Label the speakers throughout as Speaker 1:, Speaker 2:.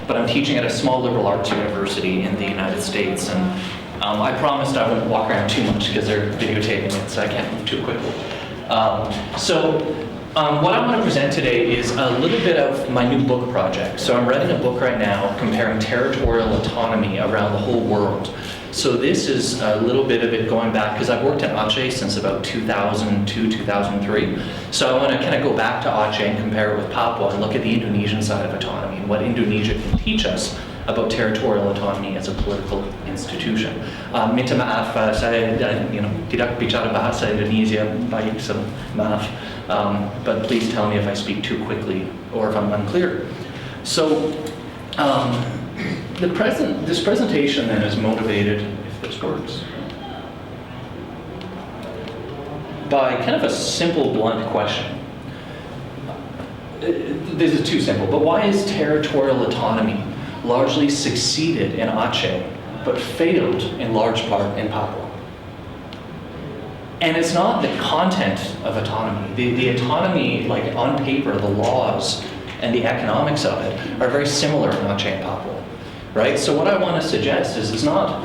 Speaker 1: but I'm teaching at a small liberal arts university in the United States, and I promised I wouldn't walk around too much because they're videotaping it, so I can't move too quickly. What I want to present today is a little bit of my new book project. So I'm writing a book right now comparing territorial autonomy around the whole world. So this is a little bit of it going back, because I've worked in Aceh since about 2002, 2003. So I want to kind of go back to Aceh and compare it with Papua and look at the Indonesian side of autonomy and what Indonesia can teach us about territorial autonomy as a political institution. Minta maaf, saya tidak bicara bahasa Indonesia baik, so maaf. But please tell me if I speak too quickly or if I'm unclear. So this presentation then is motivated, if this works, by kind of a simple, blunt question. This is too simple, but why is territorial autonomy largely succeeded in Aceh, but failed in large part in Papua? And it's not the content of autonomy. The autonomy, like on paper, the laws and the economics of it are very similar in Aceh and Papua, right? So what I want to suggest is it's not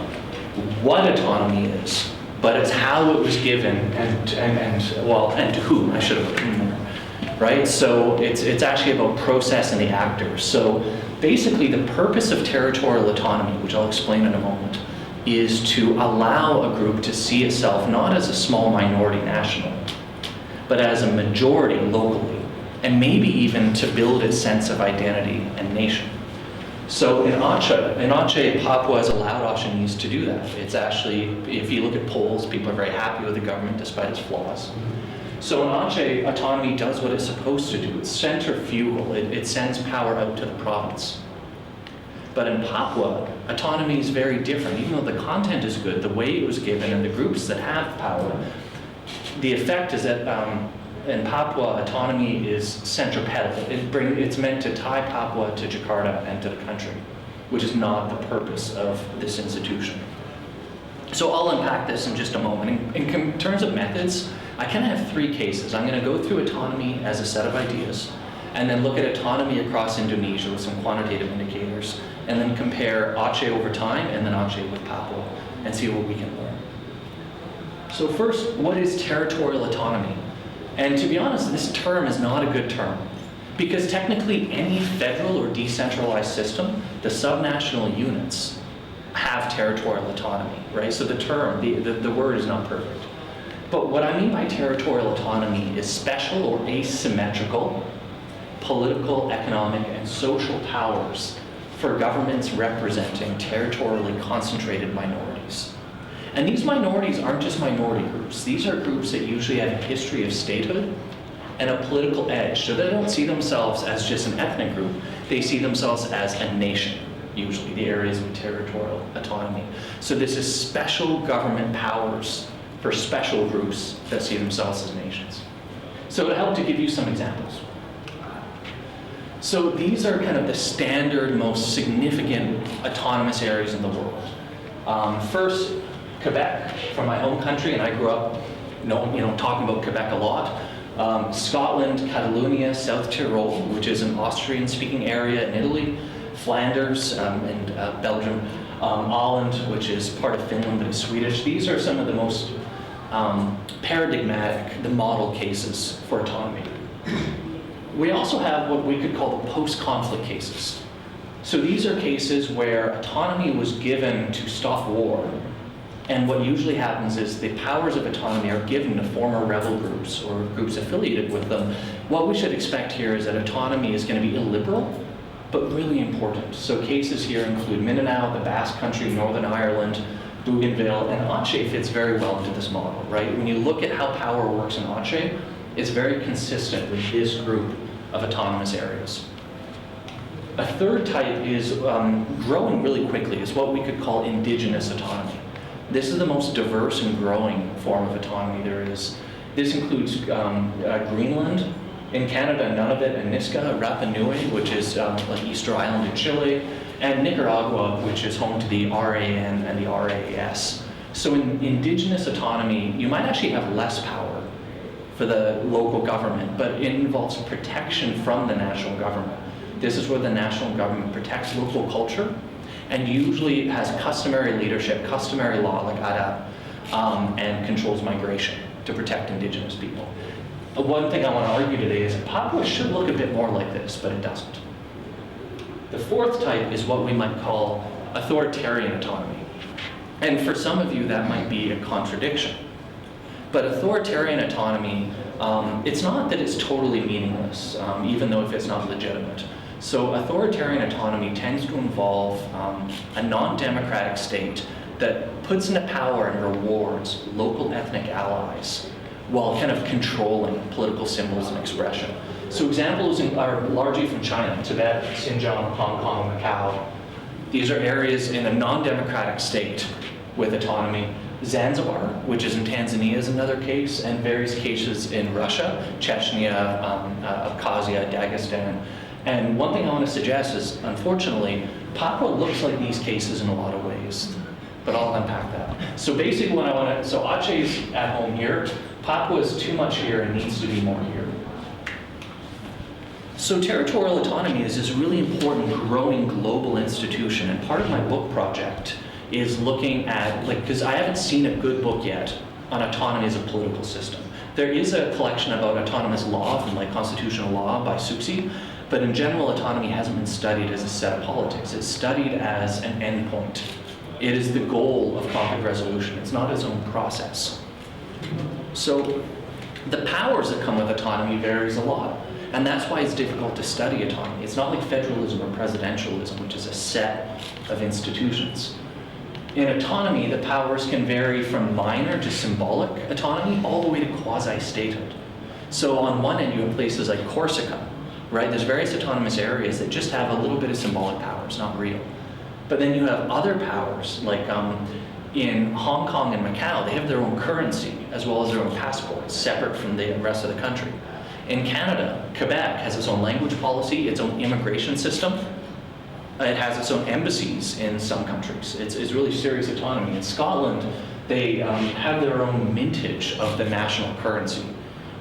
Speaker 1: what autonomy is, but it's how it was given and to whom. I should have put in there, right? So it's actually about process and the actors. So basically, the purpose of territorial autonomy, which I'll explain in a moment, is to allow a group to see itself not as a small minority national, but as a majority locally, and maybe even to build its sense of identity and nation. So in Aceh, Papua has allowed Acehnese to do that. It's actually, if you look at polls, people are very happy with the government despite its flaws. So in Aceh, autonomy does what it's supposed to do. It's centrifugal. It sends power out to the province. But in Papua, autonomy is very different. Even though the content is good, the way it was given and the groups that have power, the effect is that in Papua, autonomy is centripetal. It's meant to tie Papua to Jakarta and to the country, which is not the purpose of this institution. So I'll unpack this in just a moment. In terms of methods, I kind of have three cases. I'm going to go through autonomy as a set of ideas, and then look at autonomy across Indonesia with some quantitative indicators, and then compare Aceh over time and then Aceh with Papua, and see what we can learn. So first, what is territorial autonomy? And to be honest, this term is not a good term, because technically any federal or decentralized system, the subnational units have territorial autonomy, right? So the term, the word is not perfect. But what I mean by territorial autonomy is special or asymmetrical political, economic, and social powers for governments representing territorially concentrated minorities. And these minorities aren't just minority groups. These are groups that usually have a history of statehood and a political edge. So they don't see themselves as just an ethnic group. They see themselves as a nation, usually, the areas of territorial autonomy. So this is special government powers for special groups that see themselves as nations. So to help to give you some examples. So these are kind of the standard, most significant autonomous areas in the world. First, Quebec, from my home country, and I grew up talking about Quebec a lot. Scotland, Catalonia, South Tyrol, which is an Austrian-speaking area in Italy, Flanders and Belgium, Åland, which is part of Finland but is Swedish. These are some of the most paradigmatic, the model cases for autonomy. We also have what we could call the post-conflict cases. So these are cases where autonomy was given to stop war, and what usually happens is the powers of autonomy are given to former rebel groups or groups affiliated with them. What we should expect here is that autonomy is going to be illiberal, but really important. So cases here include Mindanao, the Basque Country, Northern Ireland, Bougainville, and Aceh fits very well into this model, right? When you look at how power works in Aceh, it's very consistent with this group of autonomous areas. A third type is growing really quickly, is what we could call indigenous autonomy. This is the most diverse and growing form of autonomy there is. This includes Greenland. In Canada, Nunavut and Nisga'a, Rapa Nui, which is like Easter Island in Chile, and Nicaragua, which is home to the RAN and the RAS. So in indigenous autonomy, you might actually have less power for the local government, but it involves protection from the national government. This is where the national government protects local culture and usually has customary leadership, customary law like ADA, and controls migration to protect indigenous people. One thing I want to argue today is that Papua should look a bit more like this, but it doesn't. The fourth type is what we might call authoritarian autonomy. And for some of you, that might be a contradiction. But authoritarian autonomy, it's not that it's totally meaningless, even though if it's not legitimate. So authoritarian autonomy tends to involve a non-democratic state that puts into power and rewards local ethnic allies while kind of controlling political symbols and expression. So examples are largely from China, Tibet, Xinjiang, Hong Kong, Macau. These are areas in a non-democratic state with autonomy. Zanzibar, which is in Tanzania, is another case, and various cases in Russia, Chechnya, Abkhazia, Dagestan. And one thing I want to suggest is, unfortunately, Papua looks like these cases in a lot of ways, but I'll unpack that. So basically what I want to, so Aceh's at home here, Papua is too much here and needs to be more here. So territorial autonomy is this really important growing global institution, and part of my book project is looking at, because I haven't seen a good book yet on autonomy as a political system. There is a collection about autonomous law from constitutional law by Suksi, but in general, autonomy hasn't been studied as a set of politics. It's studied as an endpoint. It is the goal of conflict resolution. It's not its own process. So the powers that come with autonomy varies a lot. And that's why it's difficult to study autonomy. It's not like federalism or presidentialism, which is a set of institutions. In autonomy, the powers can vary from minor to symbolic autonomy all the way to quasi-statehood. So on one end, you have places like Corsica, right? There's various autonomous areas that just have a little bit of symbolic powers, not real. But then you have other powers, like in Hong Kong and Macau, they have their own currency as well as their own passports, separate from the rest of the country. In Canada, Quebec has its own language policy, its own immigration system. It has its own embassies in some countries. It's really serious autonomy. In Scotland, they have their own mintage of the national currency,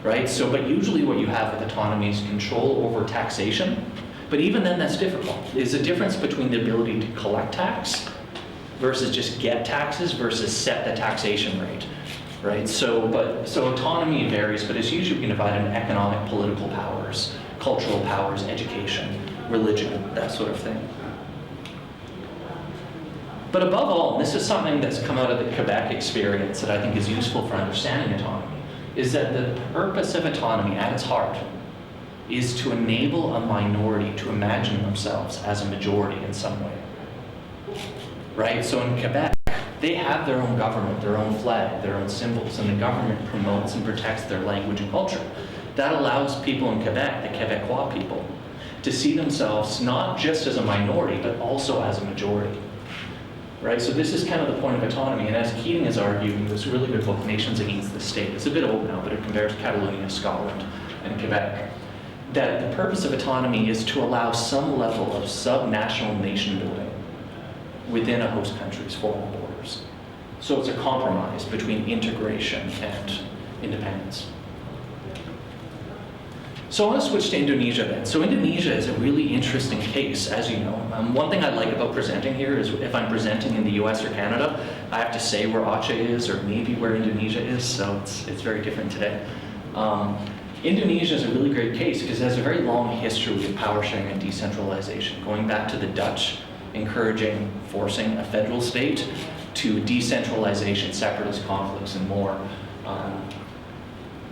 Speaker 1: right? So, but usually what you have with autonomy is control over taxation. But even then, that's difficult. There's a difference between the ability to collect tax versus just get taxes versus set the taxation rate, right? So autonomy varies, but it's usually we can divide in economic, political powers, cultural powers, education, religion, that sort of thing. But above all, and this is something that's come out of the Quebec experience that I think is useful for understanding autonomy, is that the purpose of autonomy at its heart is to enable a minority to imagine themselves as a majority in some way, right? So in Quebec, they have their own government, their own flag, their own symbols, and the government promotes and protects their language and culture. That allows people in Quebec, the Quebecois people, to see themselves not just as a minority, but also as a majority. Right, so this is kind of the point of autonomy, and as Keating has argued in this really good book, Nations Against the State, it's a bit old now, but it compares Catalonia, Scotland, and Quebec, that the purpose of autonomy is to allow some level of sub-national nation building within a host country's formal borders. So it's a compromise between integration and independence. So I want to switch to Indonesia then. So Indonesia is a really interesting case, as you know. One thing I like about presenting here is if I'm presenting in the US or Canada, I have to say where Aceh is or maybe where Indonesia is, so it's very different today. Indonesia is a really great case because it has a very long history of power sharing and decentralization, going back to the Dutch encouraging, forcing a federal state to decentralization, separatist conflicts, and more.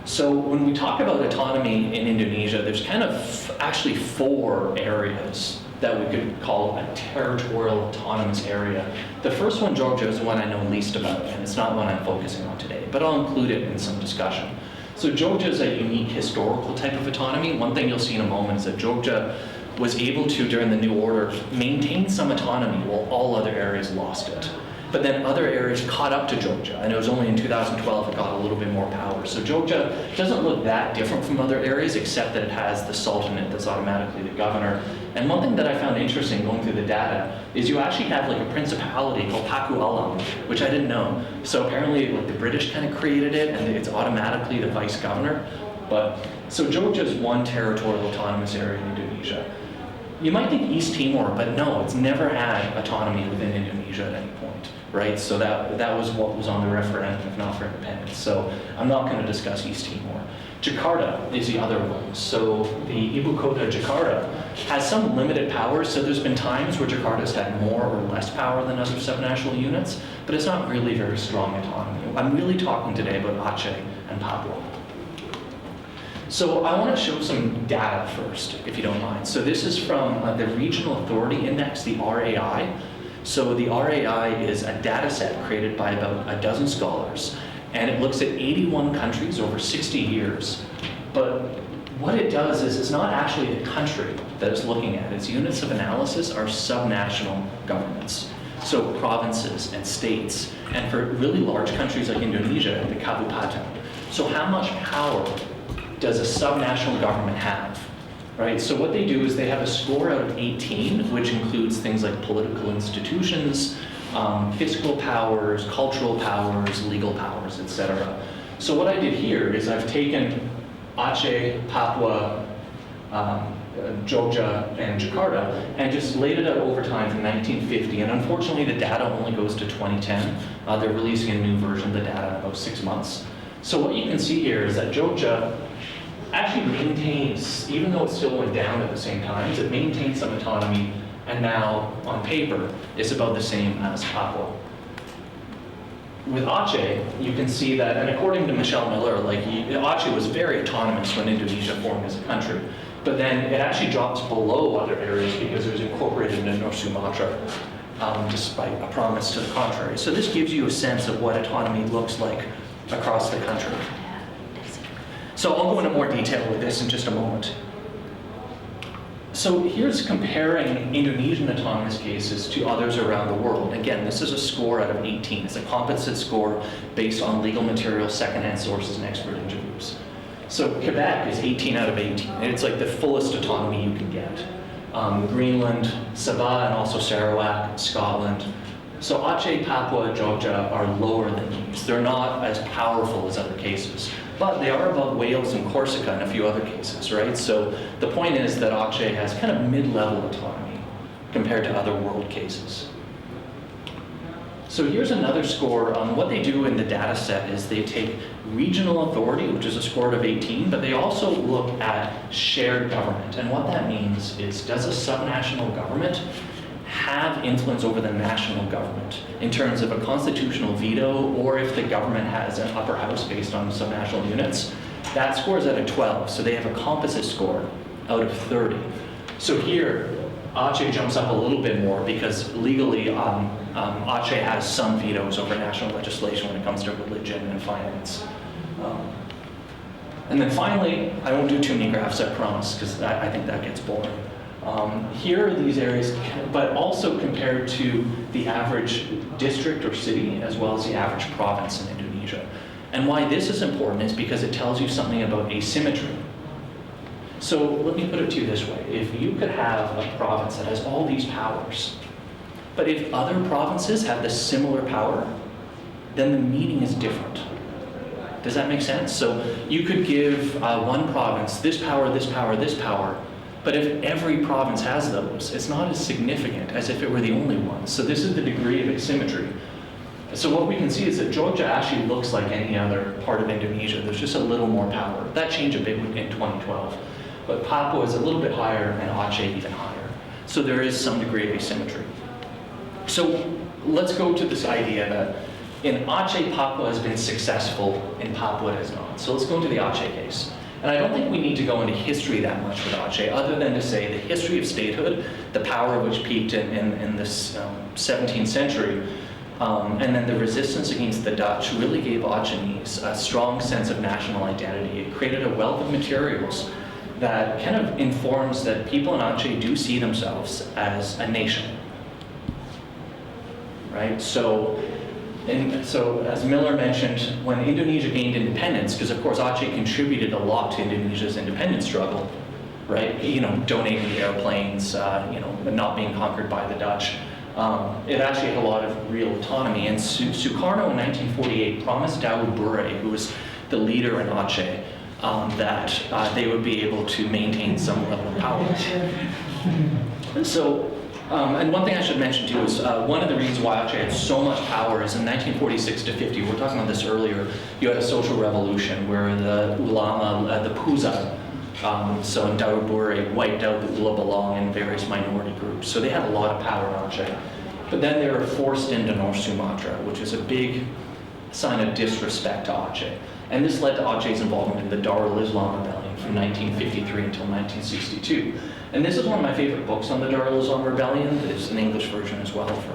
Speaker 1: So when we talk about autonomy in Indonesia, there's kind of actually 4 areas that we could call a territorial autonomous area. The first one, Jogja, is the one I know least about, and it's not one I'm focusing on today, but I'll include it in some discussion. So Jogja is a unique historical type of autonomy. One thing you'll see in a moment is that Jogja was able to, during the New Order, maintain some autonomy while all other areas lost it. But then other areas caught up to Jogja, and it was only in 2012 it got a little bit more power. So Jogja doesn't look that different from other areas, except that it has the sultanate that's automatically the governor. And one thing that I found interesting going through the data is you actually have like a principality called Paku Alam, which I didn't know. So apparently like the British kind of created it, and it's automatically the vice governor. But so Jogja is one territorial autonomous area in Indonesia. You might think East Timor, but no, it's never had autonomy within Indonesia at any point, right? So that was what was on the referendum, if not for independence. So I'm not going to discuss East Timor. Jakarta is the other one. So the Ibu Kota, Jakarta, has some limited powers. So there's been times where Jakarta's had more or less power than other subnational units, but it's not really very strong autonomy. I'm really talking today about Aceh and Papua. So I want to show some data first, if you don't mind. So this is from the Regional Authority Index, the RAI. So the RAI is a data set created by about a dozen scholars, and it looks at 81 countries over 60 years. But what it does is it's not actually the country that it's looking at. Its units of analysis are subnational governments. So provinces and states, and for really large countries like Indonesia, the kabupaten. So how much power does a subnational government have, right? So what they do is they have a score out of 18, which includes things like political institutions, fiscal powers, cultural powers, legal powers, etc. So what I did here is I've taken Aceh, Papua, Jogja, and Jakarta, and just laid it out over time from 1950. And unfortunately, the data only goes to 2010. They're releasing a new version of the data in about 6 months. So what you can see here is that Jogja actually maintains, even though it still went down at the same times, it maintains some autonomy, and now, on paper, it's about the same as Papua. With Aceh, you can see that, and according to Michelle Miller, Aceh was very autonomous when Indonesia formed as a country, but then it actually drops below other areas because it was incorporated into North Sumatra, despite a promise to the contrary. So this gives you a sense of what autonomy looks like across the country. So I'll go into more detail with this in just a moment. So here's comparing Indonesian autonomous cases to others around the world. Again, this is a score out of 18. It's a composite score based on legal material, secondhand sources, and expert interviews. So Quebec is 18 out of 18. And it's like the fullest autonomy you can get. Greenland, Sabah, and also Sarawak, Scotland. So Aceh, Papua, Jogja are lower than these. They're not as powerful as other cases. But they are above Wales and Corsica and a few other cases, right? So the point is that Aceh has kind of mid-level autonomy compared to other world cases. So here's another score. What they do in the data set is they take regional authority, which is a score out of 18, but they also look at shared government. And what that means is, does a subnational government have influence over the national government in terms of a constitutional veto, or if the government has an upper house based on subnational units? That score is out of 12, so they have a composite score out of 30. So here, Aceh jumps up a little bit more because legally Aceh has some vetoes over national legislation when it comes to religion and finance. And then finally, I won't do too many graphs, I promise, because I think that gets boring. Here are these areas, but also compared to the average district or city, as well as the average province in Indonesia. And why this is important is because it tells you something about asymmetry. So let me put it to you this way. If you could have a province that has all these powers, but if other provinces have the similar power, then the meaning is different. Does that make sense? So you could give one province this power, this power, this power, but if every province has those, it's not as significant as if it were the only one. So this is the degree of asymmetry. So what we can see is that Jogja actually looks like any other part of Indonesia. There's just a little more power. That changed a bit in 2012. But Papua is a little bit higher and Aceh even higher. So there is some degree of asymmetry. So let's go to this idea that in Aceh, Papua has been successful, in Papua it has not. So let's go into the Aceh case. And I don't think we need to go into history that much with Aceh, other than to say the history of statehood, the power of which peaked in this 17th century, and then the resistance against the Dutch really gave Acehnese a strong sense of national identity. It created a wealth of materials that kind of informs that people in Aceh do see themselves as a nation, right? So as Miller mentioned, when Indonesia gained independence, because of course Aceh contributed a lot to Indonesia's independence struggle, right? You know, donating the airplanes, not being conquered by the Dutch. It actually had a lot of real autonomy. And Sukarno in 1948 promised Daud Bure, who was the leader in Aceh, that they would be able to maintain some level of power. So, and one thing I should mention too is one of the reasons why Aceh had so much power is in 1946 to 50, we were talking about this earlier, you had a social revolution where the ulama, the Puza, so in Daubure, wiped out the Ula Belong and various minority groups. So they had a lot of power in Aceh. But then they were forced into North Sumatra, which is a big sign of disrespect to Aceh. And this led to Aceh's involvement in the Darul Islam Rebellion from 1953 until 1962. And this is one of my favorite books on the Darul Islam Rebellion. There's an English version as well for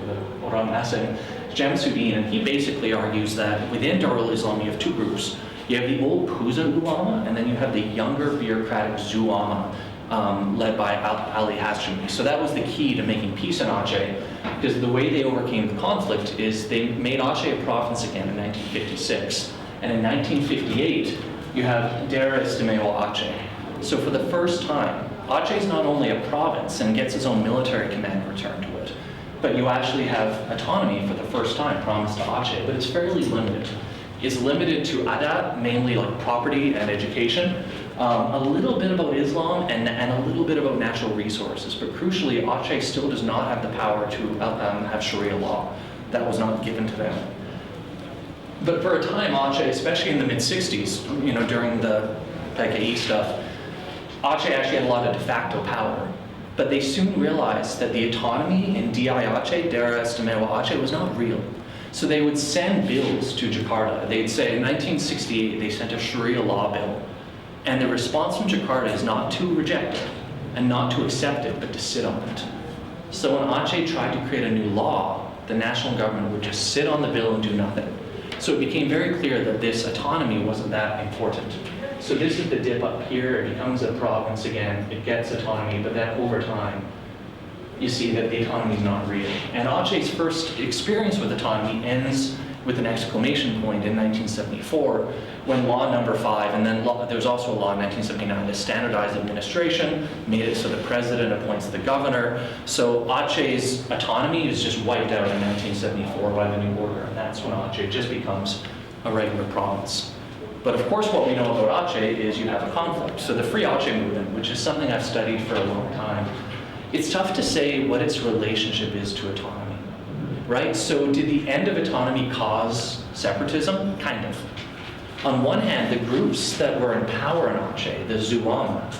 Speaker 1: the Orang Asing. Jamsuddin, and he basically argues that within Darul Islam you have two groups. You have the old Puza ulama, and then you have the younger bureaucratic Zuama, led by Ali Hashimi. So that was the key to making peace in Aceh, because the way they overcame the conflict is they made Aceh a province again in 1956. And in 1958, you have Daerah Istimewa Aceh. So for the first time, Aceh is not only a province and gets its own military command returned to it, but you actually have autonomy for the first time promised to Aceh, but it's fairly limited. It's limited to adat, mainly like property and education, a little bit about Islam and a little bit about natural resources, but crucially, Aceh still does not have the power to have Sharia law. That was not given to them. But for a time, Aceh, especially in the mid-60s, you know, during the PKI stuff, Aceh actually had a lot of de facto power. But they soon realized that the autonomy in DI Aceh, Daerah Istimewa Aceh, was not real. So they would send bills to Jakarta. They'd say in 1968, they sent a Sharia law bill. And the response from Jakarta is not to reject it and not to accept it, but to sit on it. So when Aceh tried to create a new law, the national government would just sit on the bill and do nothing. So it became very clear that this autonomy wasn't that important. So this is the dip up here. It becomes a province again. It gets autonomy, but then over time, you see that the autonomy is not real. And Aceh's first experience with autonomy ends with an exclamation point in 1974 when Law Number 5, and then there was also a law in 1979 that standardized administration, made it so the president appoints the governor. So Aceh's autonomy is just wiped out in 1974 by the new order, and that's when Aceh just becomes a regular province. But of course what we know about Aceh is you have a conflict. So the Free Aceh movement, which is something I've studied for a long time, it's tough to say what its relationship is to autonomy, right? So did the end of autonomy cause separatism? Kind of. On one hand, the groups that were in power in Aceh, the Zuama,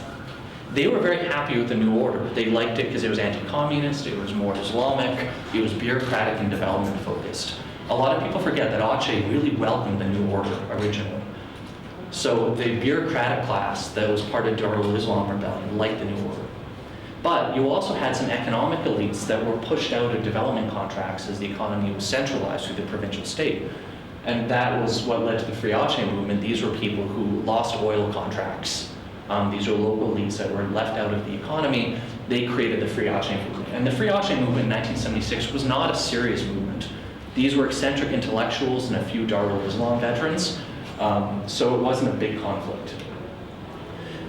Speaker 1: they were very happy with the new order. They liked it because it was anti-communist, it was more Islamic, it was bureaucratic and development focused. A lot of people forget that Aceh really welcomed the new order originally. So the bureaucratic class that was part of Darul Islam Rebellion liked the new order. But you also had some economic elites that were pushed out of development contracts as the economy was centralized through the provincial state. And that was what led to the Free Aceh movement. These were people who lost oil contracts. These were local elites that were left out of the economy. They created the Free Aceh movement. And the Free Aceh movement in 1976 was not a serious movement. These were eccentric intellectuals and a few Darul Islam veterans. So it wasn't a big conflict.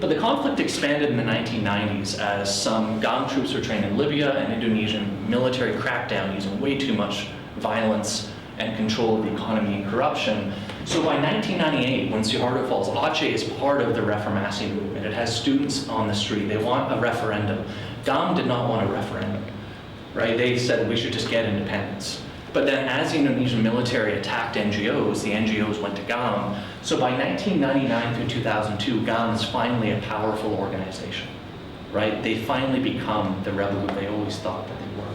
Speaker 1: But the conflict expanded in the 1990s as some GAM troops were trained in Libya and Indonesian military crackdown using way too much violence and control of the economy and corruption. So by 1998, when Suharto falls, Aceh is part of the Reformasi movement. It has students on the street. They want a referendum. GAM did not want a referendum, right? They said we should just get independence. But then as the Indonesian military attacked NGOs, the NGOs went to GAM. So by 1999 through 2002, GAM is finally a powerful organization, right? They finally become the rebel group they always thought that they were.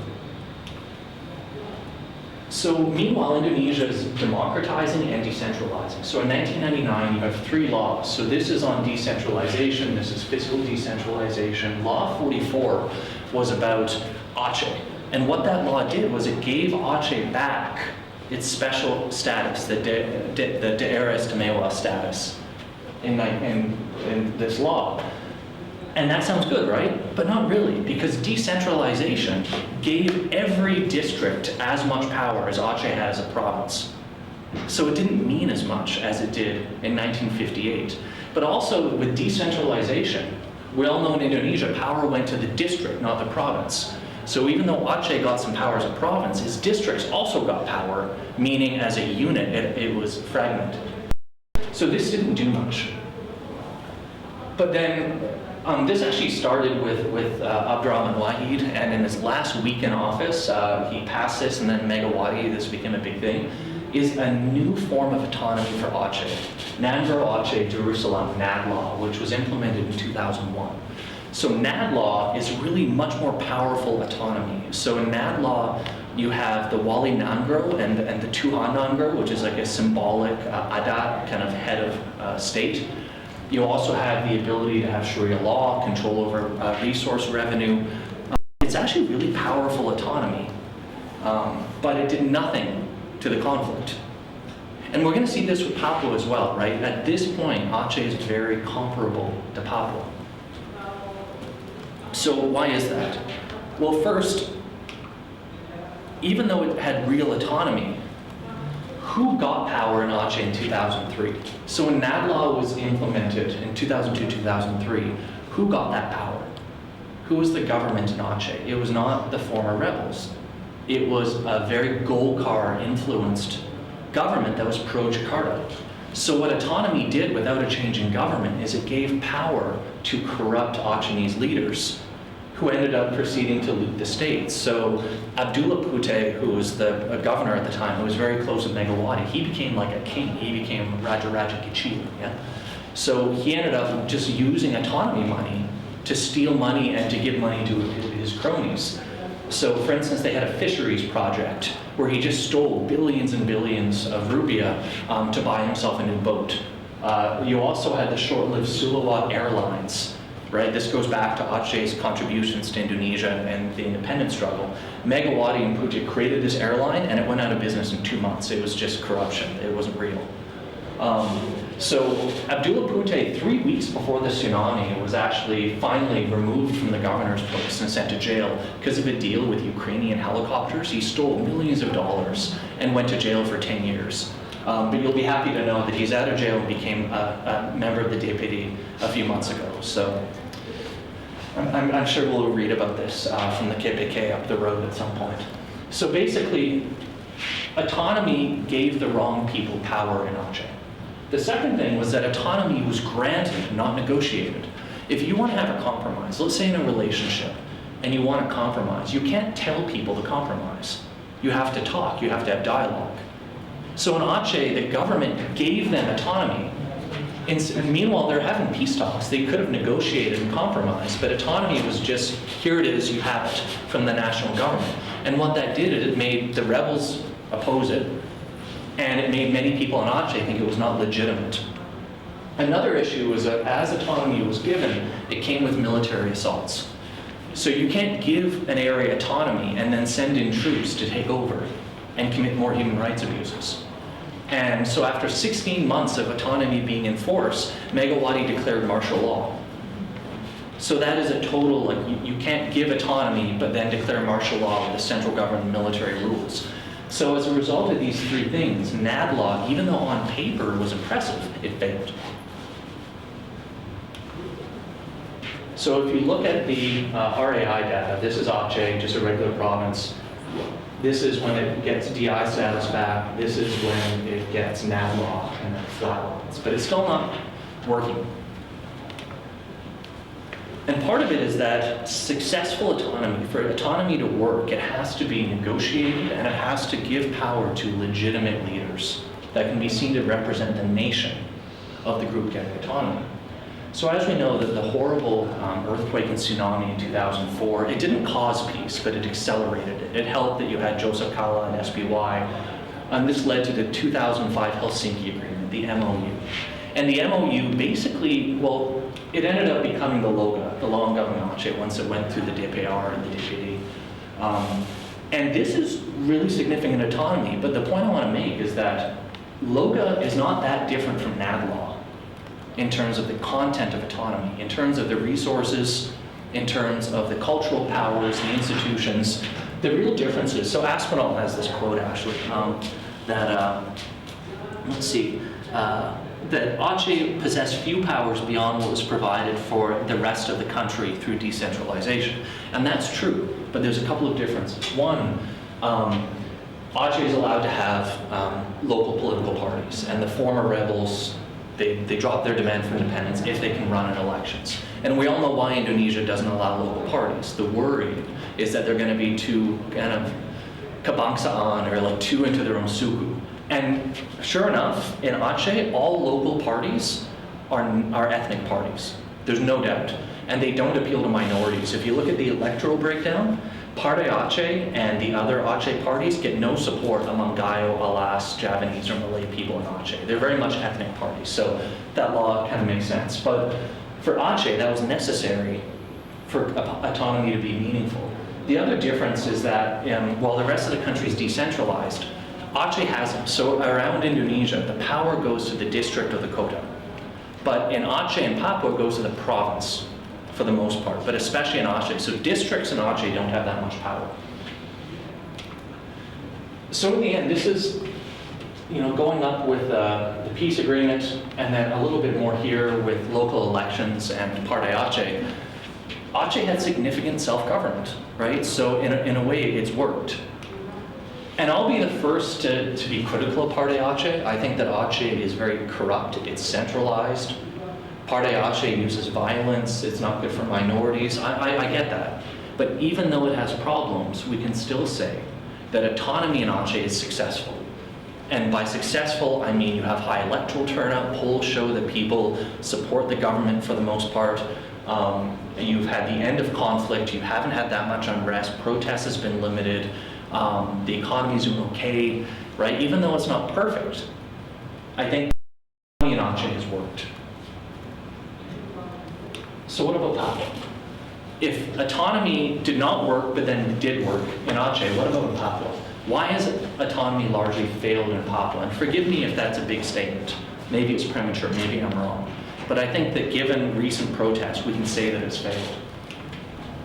Speaker 1: So meanwhile, Indonesia is democratizing and decentralizing. So in 1999, you have 3 laws. So this is on decentralization, this is fiscal decentralization. Law 44 was about Aceh. And what that law did was it gave Aceh back its special status, the Daerah Istimewa status in this law. And that sounds good, right? But not really, because decentralization gave every district as much power as Aceh had as a province. So it didn't mean as much as it did in 1958. But also with decentralization, we all know in Indonesia, power went to the district, not the province. So even though Aceh got some power as a province, his districts also got power, meaning as a unit, it was fragmented. So this didn't do much. But then This actually started with Abdurrahman Wahid, and in his last week in office, he passed this, and then Megawati, this became a big thing, is a new form of autonomy for Aceh. Nangro Aceh Jerusalem NAD law, which was implemented in 2001. So NAD law is really much more powerful autonomy. So in NAD law, you have the Wali Nangro and the Tuhan Nangro, which is like a symbolic adat, kind of head of state. You also have the ability to have Sharia law, control over resource revenue. It's actually really powerful autonomy, but it did nothing to the conflict. And we're going to see this with Papua as well, right? At this point, Aceh is very comparable to Papua. So why is that? Well, first, even though it had real autonomy, who got power in Aceh in 2003? So when NAD law was implemented in 2002-2003, who got that power? Who was the government in Aceh? It was not the former rebels. It was a very Golkar influenced government that was pro-Jakarta. So what autonomy did without a change in government is it gave power to corrupt Achenese leaders who ended up proceeding to loot the state. So Abdullah Pute, who was the governor at the time, who was very close with Megawati, he became like a king. He became Raja Kecil, yeah? So he ended up just using autonomy money to steal money and to give money to his cronies. So for instance, they had a fisheries project where he just stole billions and billions of rupiah to buy himself a new boat. You also had the short-lived Sulawat Airlines, right? This goes back to Aceh's contributions to Indonesia and the independence struggle. Megawati and Pute created this airline and it went out of business in 2 months. It was just corruption, it wasn't real. So Abdullah Pute, 3 weeks before the tsunami, was actually finally removed from the governor's post and sent to jail because of a deal with Ukrainian helicopters. He stole millions of dollars and went to jail for 10 years. But you'll be happy to know that he's out of jail and became a member of the DPD a few months ago. So I'm sure we'll read about this from the KPK up the road at some point. So basically, autonomy gave the wrong people power in Aceh. The second thing was that autonomy was granted, not negotiated. If you want to have a compromise, let's say in a relationship, and you want to compromise, you can't tell people to compromise. You have to talk, you have to have dialogue. So in Aceh, the government gave them autonomy. And meanwhile, they're having peace talks. They could have negotiated and compromised, but autonomy was just, here it is, you have it from the national government. And what that did is it made the rebels oppose it, and it made many people in Aceh think it was not legitimate. Another issue was that as autonomy was given, it came with military assaults. So you can't give an area autonomy and then send in troops to take over and commit more human rights abuses. And so after 16 months of autonomy being enforced, Megawati declared martial law. So that is a total, like, you can't give autonomy but then declare martial law with the central government and military rules. So as a result of these three things, NAD law, even though on paper was impressive, it failed. So if you look at the RAI data, this is Aceh, just a regular province. This is when it gets DI status back. This is when it gets NAD law and then flatlines. But it's still not working. And part of it is that successful autonomy, for autonomy to work, it has to be negotiated and it has to give power to legitimate leaders that can be seen to represent the nation of the group getting autonomy. So as we know, that the horrible earthquake and tsunami in 2004, it didn't cause peace, but it accelerated it. It helped that you had Joseph Kala and SBY, and this led to the 2005 Helsinki Agreement, the MoU. And the MoU basically, well, it ended up becoming the LOGA, the Law and Government Aceh, once it went through the DPR and the DPD. And this is really significant autonomy, but the point I want to make is that LOGA is not that different from NAD law in terms of the content of autonomy, in terms of the resources, in terms of the cultural powers, the institutions, the real differences. So Aspinall has this quote actually, that Aceh possessed few powers beyond what was provided for the rest of the country through decentralization. And that's true, but there's a couple of differences. One, Aceh is allowed to have local political parties, and the former rebels, they drop their demand for independence if they can run in elections. And we all know why Indonesia doesn't allow local parties. The worry is that they're going to be too kind of kebangsaan, or like too into their own suku. And sure enough, in Aceh, all local parties are ethnic parties. There's no doubt. And they don't appeal to minorities. If you look at the electoral breakdown, Partai Aceh and the other Aceh parties get no support among Gayo, Alas, Javanese, or Malay people in Aceh. They're very much ethnic parties, so that law kind of makes sense. But for Aceh, that was necessary for autonomy to be meaningful. The other difference is that while the rest of the country is decentralized, Aceh hasn't. So around Indonesia, the power goes to the district or the kota. But in Aceh and Papua, it goes to the province for the most part, but especially in Aceh. So districts in Aceh don't have that much power. So in the end, this is going up with the peace agreement, and then a little bit more here with local elections and Partai Aceh. Aceh had significant self-government, right? So in a way, it's worked. And I'll be the first to be critical of Partai Aceh. I think that Aceh is very corrupt. It's centralized. Partai Aceh uses violence. It's not good for minorities. I get that. But even though it has problems, we can still say that autonomy in Aceh is successful. And by successful, I mean you have high electoral turnout. Polls show that people support the government for the most part. You've had the end of conflict. You haven't had that much unrest. Protest has been limited. The economy's doing okay, right? Even though it's not perfect, I think autonomy in Aceh has worked. So what about Papua? If autonomy did not work, but then did work in Aceh, what about in Papua? Why has autonomy largely failed in Papua? And forgive me if that's a big statement. Maybe it's premature, maybe I'm wrong. But I think that given recent protests, we can say that it's failed.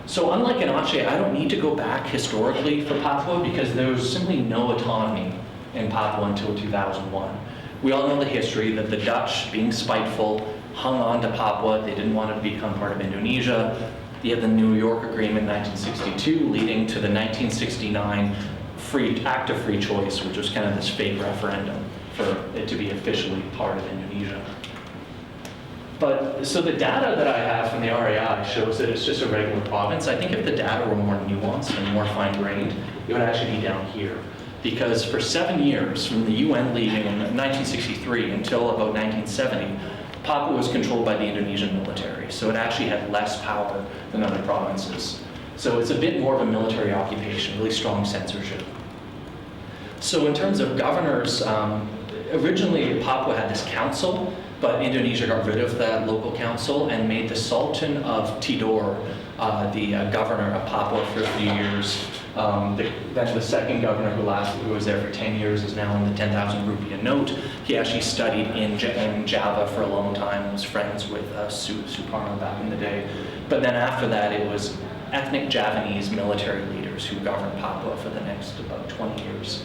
Speaker 1: So unlike in Aceh, I don't need to go back historically for Papua because there was simply no autonomy in Papua until 2001. We all know the history that the Dutch, being spiteful, hung on to Papua. They didn't want it to become part of Indonesia. You had the New York Agreement in 1962 leading to the 1969 Act of Free Choice, which was kind of this fake referendum for it to be officially part of Indonesia. But so the data that I have from the RAI shows that it's just a regular province. I think if the data were more nuanced and more fine-grained, it would actually be down here. Because for 7 years, from the UN leaving in 1963 until about 1970, Papua was controlled by the Indonesian military. So it actually had less power than other provinces. So it's a bit more of a military occupation, really strong censorship. So in terms of governors, originally Papua had this council, but Indonesia got rid of that local council and made the Sultan of Tidore the governor of Papua for a few years. Then the second governor who was there for 10 years is now in the 10,000 rupiah note. He actually studied in Java for a long time, was friends with Sukarno back in the day. But then after that, it was ethnic Javanese military leaders who governed Papua for the next about 20 years.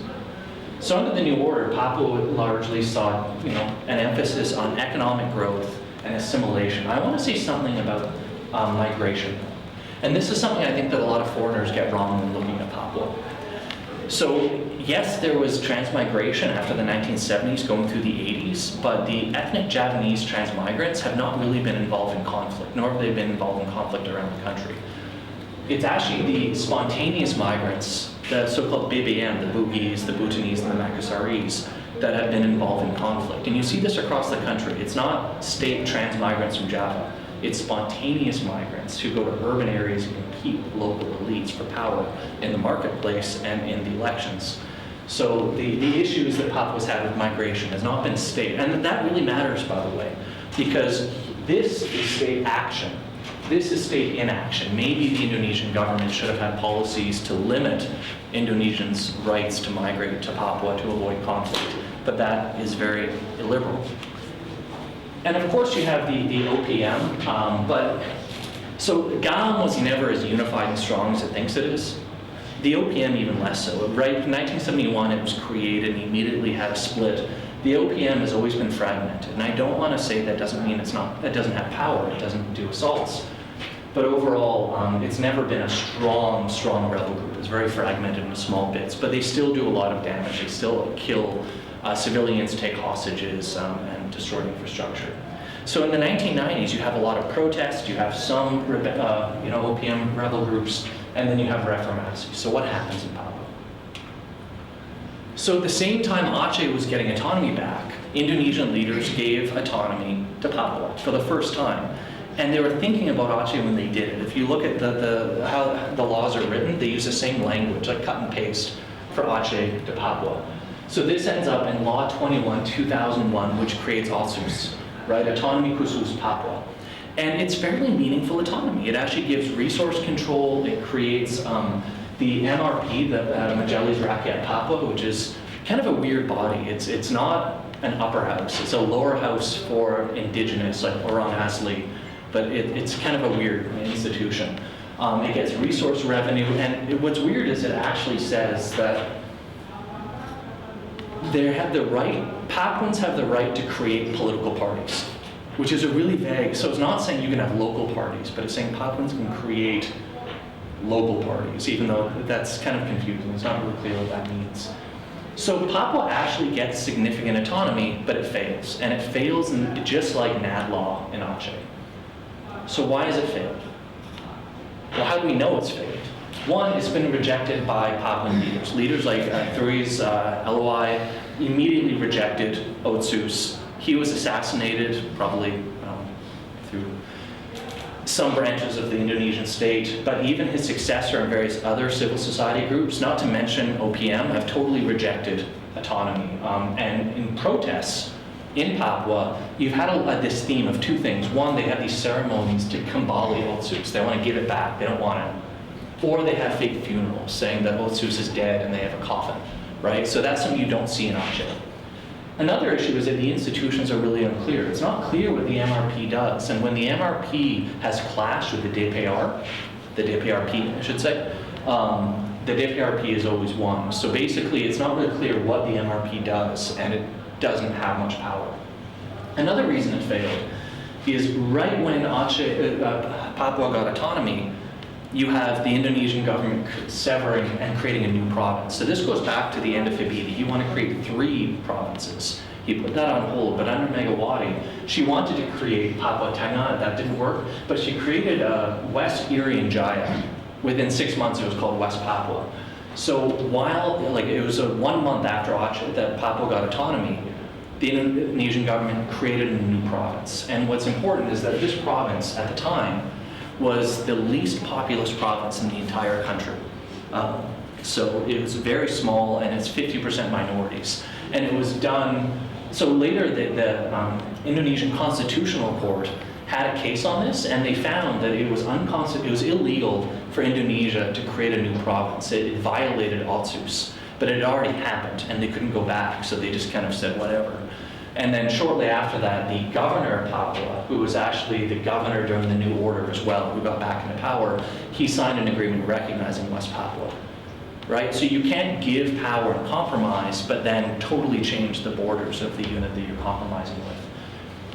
Speaker 1: So under the new order, Papua largely saw an emphasis on economic growth and assimilation. I want to say something about migration. And this is something I think that a lot of foreigners get wrong when looking at Papua. So yes, there was transmigration after the 1970s going through the 80s, but the ethnic Javanese transmigrants have not really been involved in conflict, nor have they been involved in conflict around the country. It's actually the spontaneous migrants, the so-called BBM, the Bugis, the Bhutanese, and the Makasaris, that have been involved in conflict. And you see this across the country. It's not state transmigrants from Java. It's spontaneous migrants who go to urban areas and compete with local elites for power in the marketplace and in the elections. So the issues that Papua's had with migration has not been state, and that really matters, by the way, because this is state action. This is state inaction. Maybe the Indonesian government should have had policies to limit Indonesians' rights to migrate to Papua to avoid conflict, but that is very illiberal. And of course you have the OPM, so GAM was never as unified and strong as it thinks it is. The OPM even less so. Right, in 1971 it was created and immediately had a split. The OPM has always been fragmented, and I don't want to say that doesn't mean it doesn't have power, it doesn't do assaults. But overall, it's never been a strong rebel group. It's very fragmented into small bits, but they still do a lot of damage. They still kill civilians, take hostages, and destroy infrastructure. So in the 1990s, you have a lot of protests, you have some OPM rebel groups, and then you have reformasi. So what happens in Papua? So at the same time Aceh was getting autonomy back, Indonesian leaders gave autonomy to Papua for the first time. And they were thinking about Aceh when they did it. If you look at how the laws are written, they use the same language, like cut and paste, for Aceh to Papua. So this ends up in Law 21, 2001, which creates AUTSUS, right? Autonomy Khusus Papua. And it's fairly meaningful autonomy. It actually gives resource control. It creates the MRP, the Majelis Rakyat Papua, which is kind of a weird body. It's not an upper house. It's a lower house for indigenous, like orang asli, but it's kind of a weird institution. It gets resource revenue, and what's weird is it actually says that they have the right, Papuans have the right to create political parties, which is a really vague, so it's not saying you can have local parties, but it's saying Papuans can create local parties, even though that's kind of confusing. It's not really clear what that means. So Papua actually gets significant autonomy, but it fails. And it fails just like NAD law in Aceh. So why has it failed? Well, how do we know it's failed? One, it's been rejected by Papuan leaders. Leaders like Thuri's LOI immediately rejected AUTSUS. He was assassinated, probably through some branches of the Indonesian state, but even his successor and various other civil society groups, not to mention OPM, have totally rejected autonomy. And in protests in Papua, you've had this theme of two things. One, they have these ceremonies to kembali AUTSUS. They want to give it back, they don't want it. Or they have fake funerals saying that AUTSUS is dead and they have a coffin, right? So that's something you don't see in Aceh. Another issue is that the institutions are really unclear. It's not clear what the MRP does. And when the MRP has clashed with the DPRP, I should say, the DPRP is always won. So basically, it's not really clear what the MRP does, and it doesn't have much power. Another reason it failed is right when Papua got autonomy, you have the Indonesian government severing and creating a new province. So this goes back to the end of Habibie. He wanted to create 3 provinces. He put that on hold, but under Megawati, she wanted to create Papua Tengah. That didn't work, but she created West Iri and Jaya. Within 6 months, it was called West Papua. So while, it was 1 month after Aceh that Papua got autonomy, the Indonesian government created a new province. And what's important is that this province, at the time, was the least populous province in the entire country. So it was very small, and it's 50% minorities. And it was done, so later the Indonesian Constitutional Court had a case on this, and they found that it was illegal for Indonesia to create a new province. It violated AUTSUS, but it had already happened, and they couldn't go back, so they just kind of said whatever. And then shortly after that, the governor of Papua, who was actually the governor during the New Order as well, who got back into power, he signed an agreement recognizing West Papua, right? So you can't give power and compromise, but then totally change the borders of the unit that you're compromising with.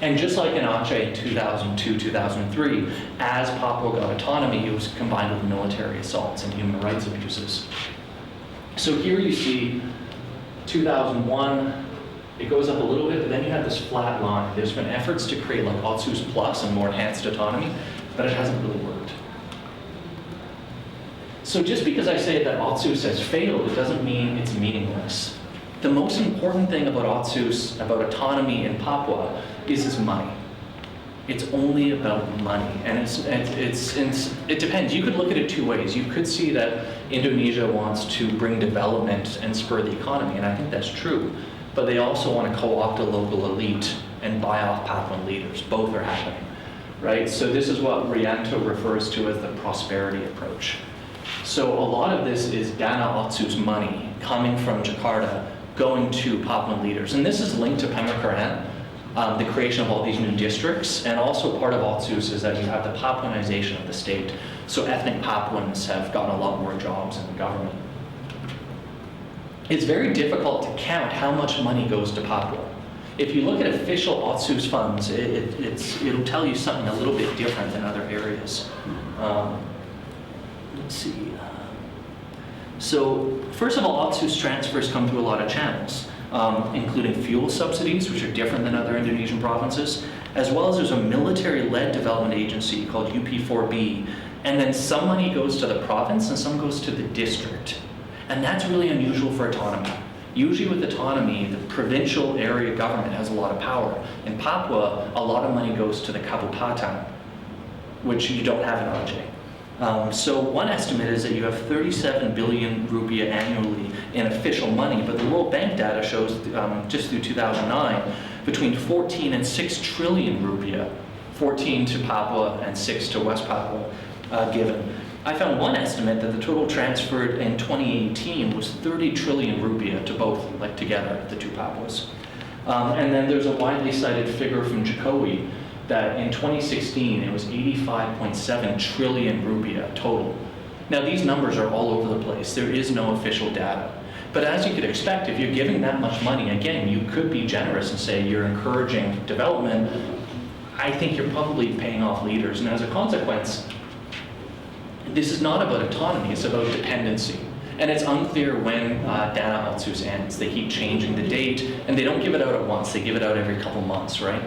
Speaker 1: And just like in Aceh in 2002, 2003, as Papua got autonomy, it was combined with military assaults and human rights abuses. So here you see 2001, it goes up a little bit, but then you have this flat line. There's been efforts to create like AUTSUS Plus and more enhanced autonomy, but it hasn't really worked. So just because I say that AUTSUS has failed, it doesn't mean it's meaningless. The most important thing about AUTSUS, about autonomy in Papua, is its money. It's only about money, and it depends. You could look at it 2 ways. You could see that Indonesia wants to bring development and spur the economy, and I think that's true. But they also want to co-opt a local elite and buy off Papuan leaders. Both are happening, right? So this is what Rianto refers to as the prosperity approach. So a lot of this is Dana AUTSUS money coming from Jakarta, going to Papuan leaders. And this is linked to Pemekaran, the creation of all these new districts, and also part of AUTSUS is that you have the Papuanization of the state. So ethnic Papuans have gotten a lot more jobs in the government. It's very difficult to count how much money goes to Papua. If you look at official AUTSUS funds, it'll tell you something a little bit different than other areas. Let's see. So first of all, AUTSUS transfers come through a lot of channels, including fuel subsidies, which are different than other Indonesian provinces, as well as there's a military-led development agency called UP4B, and then some money goes to the province and some goes to the district. And that's really unusual for autonomy. Usually with autonomy, the provincial area government has a lot of power. In Papua, a lot of money goes to the kabupaten, which you don't have in Aceh. So one estimate is that you have 37 billion rupiah annually in official money, but the World Bank data shows just through 2009, between 14 and 6 trillion rupiah, 14 to Papua and 6 to West Papua given. I found one estimate that the total transferred in 2018 was 30 trillion rupiah to both, like together, the two Papuas. And then there's a widely cited figure from Jokowi that in 2016 it was 85.7 trillion rupiah total. Now these numbers are all over the place. There is no official data. But as you could expect, if you're giving that much money, again, you could be generous and say you're encouraging development. I think you're probably paying off leaders. And as a consequence, this is not about autonomy, it's about dependency. And it's unclear when Dana Otsus ends. They keep changing the date, and they don't give it out at once, they give it out every couple months, right?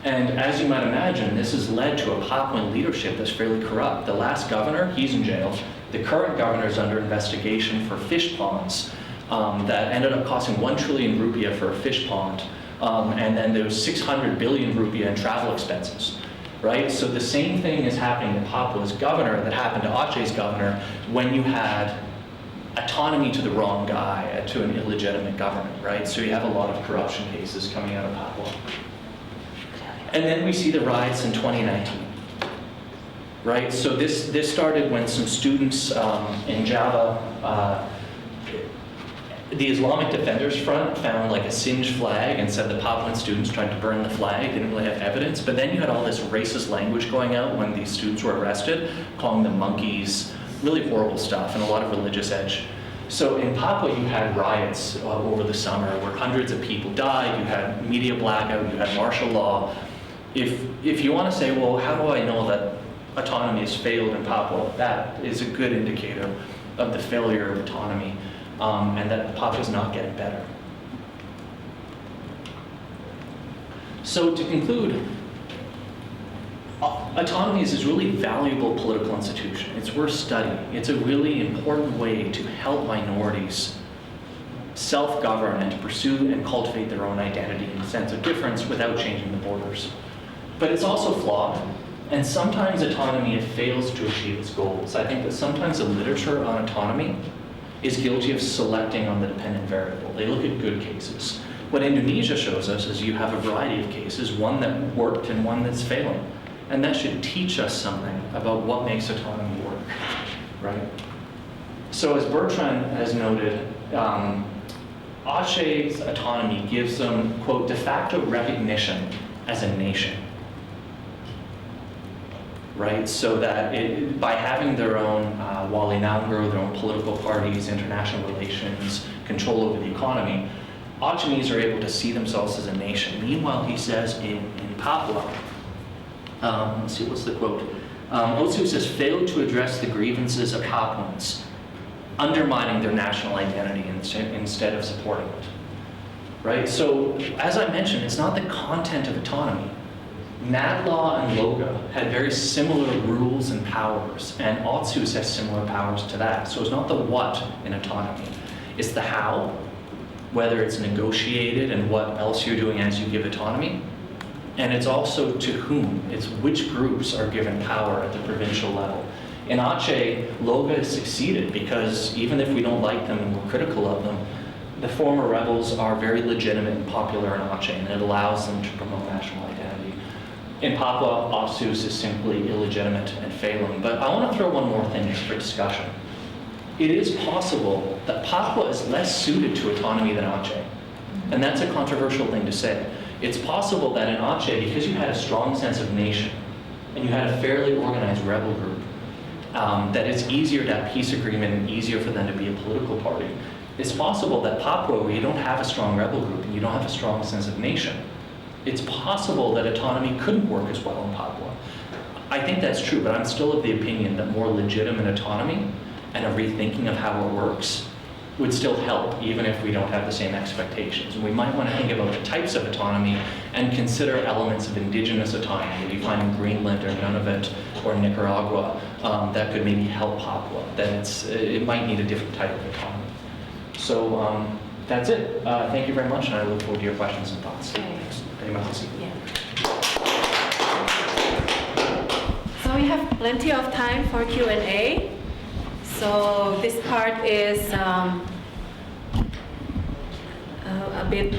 Speaker 1: And as you might imagine, this has led to a Papuan leadership that's fairly corrupt. The last governor, he's in jail. The current governor is under investigation for fish ponds that ended up costing 1 trillion rupiah for a fish pond. And then there was 600 billion rupiah in travel expenses. Right? So the same thing is happening to Papua's governor that happened to Aceh's governor when you had autonomy to the wrong guy, to an illegitimate government, right? So you have a lot of corruption cases coming out of Papua. And then we see the riots in 2019, right? So this started when some students in Java, the Islamic Defenders Front found like a singed flag and said the Papuan students tried to burn the flag, didn't really have evidence, but then you had all this racist language going out when these students were arrested, calling them monkeys, really horrible stuff, and a lot of religious edge. So in Papua you had riots over the summer where hundreds of people died, you had media blackout, you had martial law. If you want to say, well, how do I know that autonomy has failed in Papua? That is a good indicator of the failure of autonomy. And that Papua is not getting better. So to conclude, autonomy is this really valuable political institution. It's worth studying. It's a really important way to help minorities self-govern and to pursue and cultivate their own identity and sense of difference without changing the borders. But it's also flawed, and sometimes autonomy fails to achieve its goals. I think that sometimes the literature on autonomy is guilty of selecting on the dependent variable. They look at good cases. What Indonesia shows us is you have a variety of cases, one that worked and one that's failing. And that should teach us something about what makes autonomy work, right? So as Bertrand has noted, Aceh's autonomy gives them, quote, de facto recognition as a nation. Right, so that by having their own walinangro, their own political parties, international relations, control over the economy, Achenese are able to see themselves as a nation. Meanwhile, he says in Papua, let's see, what's the quote? Otsus has failed to address the grievances of Papuans, undermining their national identity instead of supporting it. Right, so as I mentioned, it's not the content of autonomy. Madlaw and Loga had very similar rules and powers, and Otsus has similar powers to that. So it's not the what in autonomy, it's the how, whether it's negotiated and what else you're doing as you give autonomy, and it's also to whom, it's which groups are given power at the provincial level. In Aceh, Loga has succeeded because even if we don't like them and we're critical of them, the former rebels are very legitimate and popular in Aceh, and it allows them to promote national identity. In Papua, Otsus is simply illegitimate and failing. But I want to throw one more thing just for discussion. It is possible that Papua is less suited to autonomy than Aceh. And that's a controversial thing to say. It's possible that in Aceh, because you had a strong sense of nation, and you had a fairly organized rebel group, that it's easier to have peace agreement and easier for them to be a political party. It's possible that Papua, where you don't have a strong rebel group and you don't have a strong sense of nation, it's possible that autonomy couldn't work as well in Papua. I think that's true, but I'm still of the opinion that more legitimate autonomy and a rethinking of how it works would still help, even if we don't have the same expectations. And we might want to think about the types of autonomy and consider elements of indigenous autonomy that you find in Greenland or Nunavut or Nicaragua that could maybe help Papua. Then it might need a different type of autonomy. So that's it. Thank you very much, and I look forward to your questions and thoughts. Thanks.
Speaker 2: Yeah. So we have plenty of time for Q&A. So this part is a bit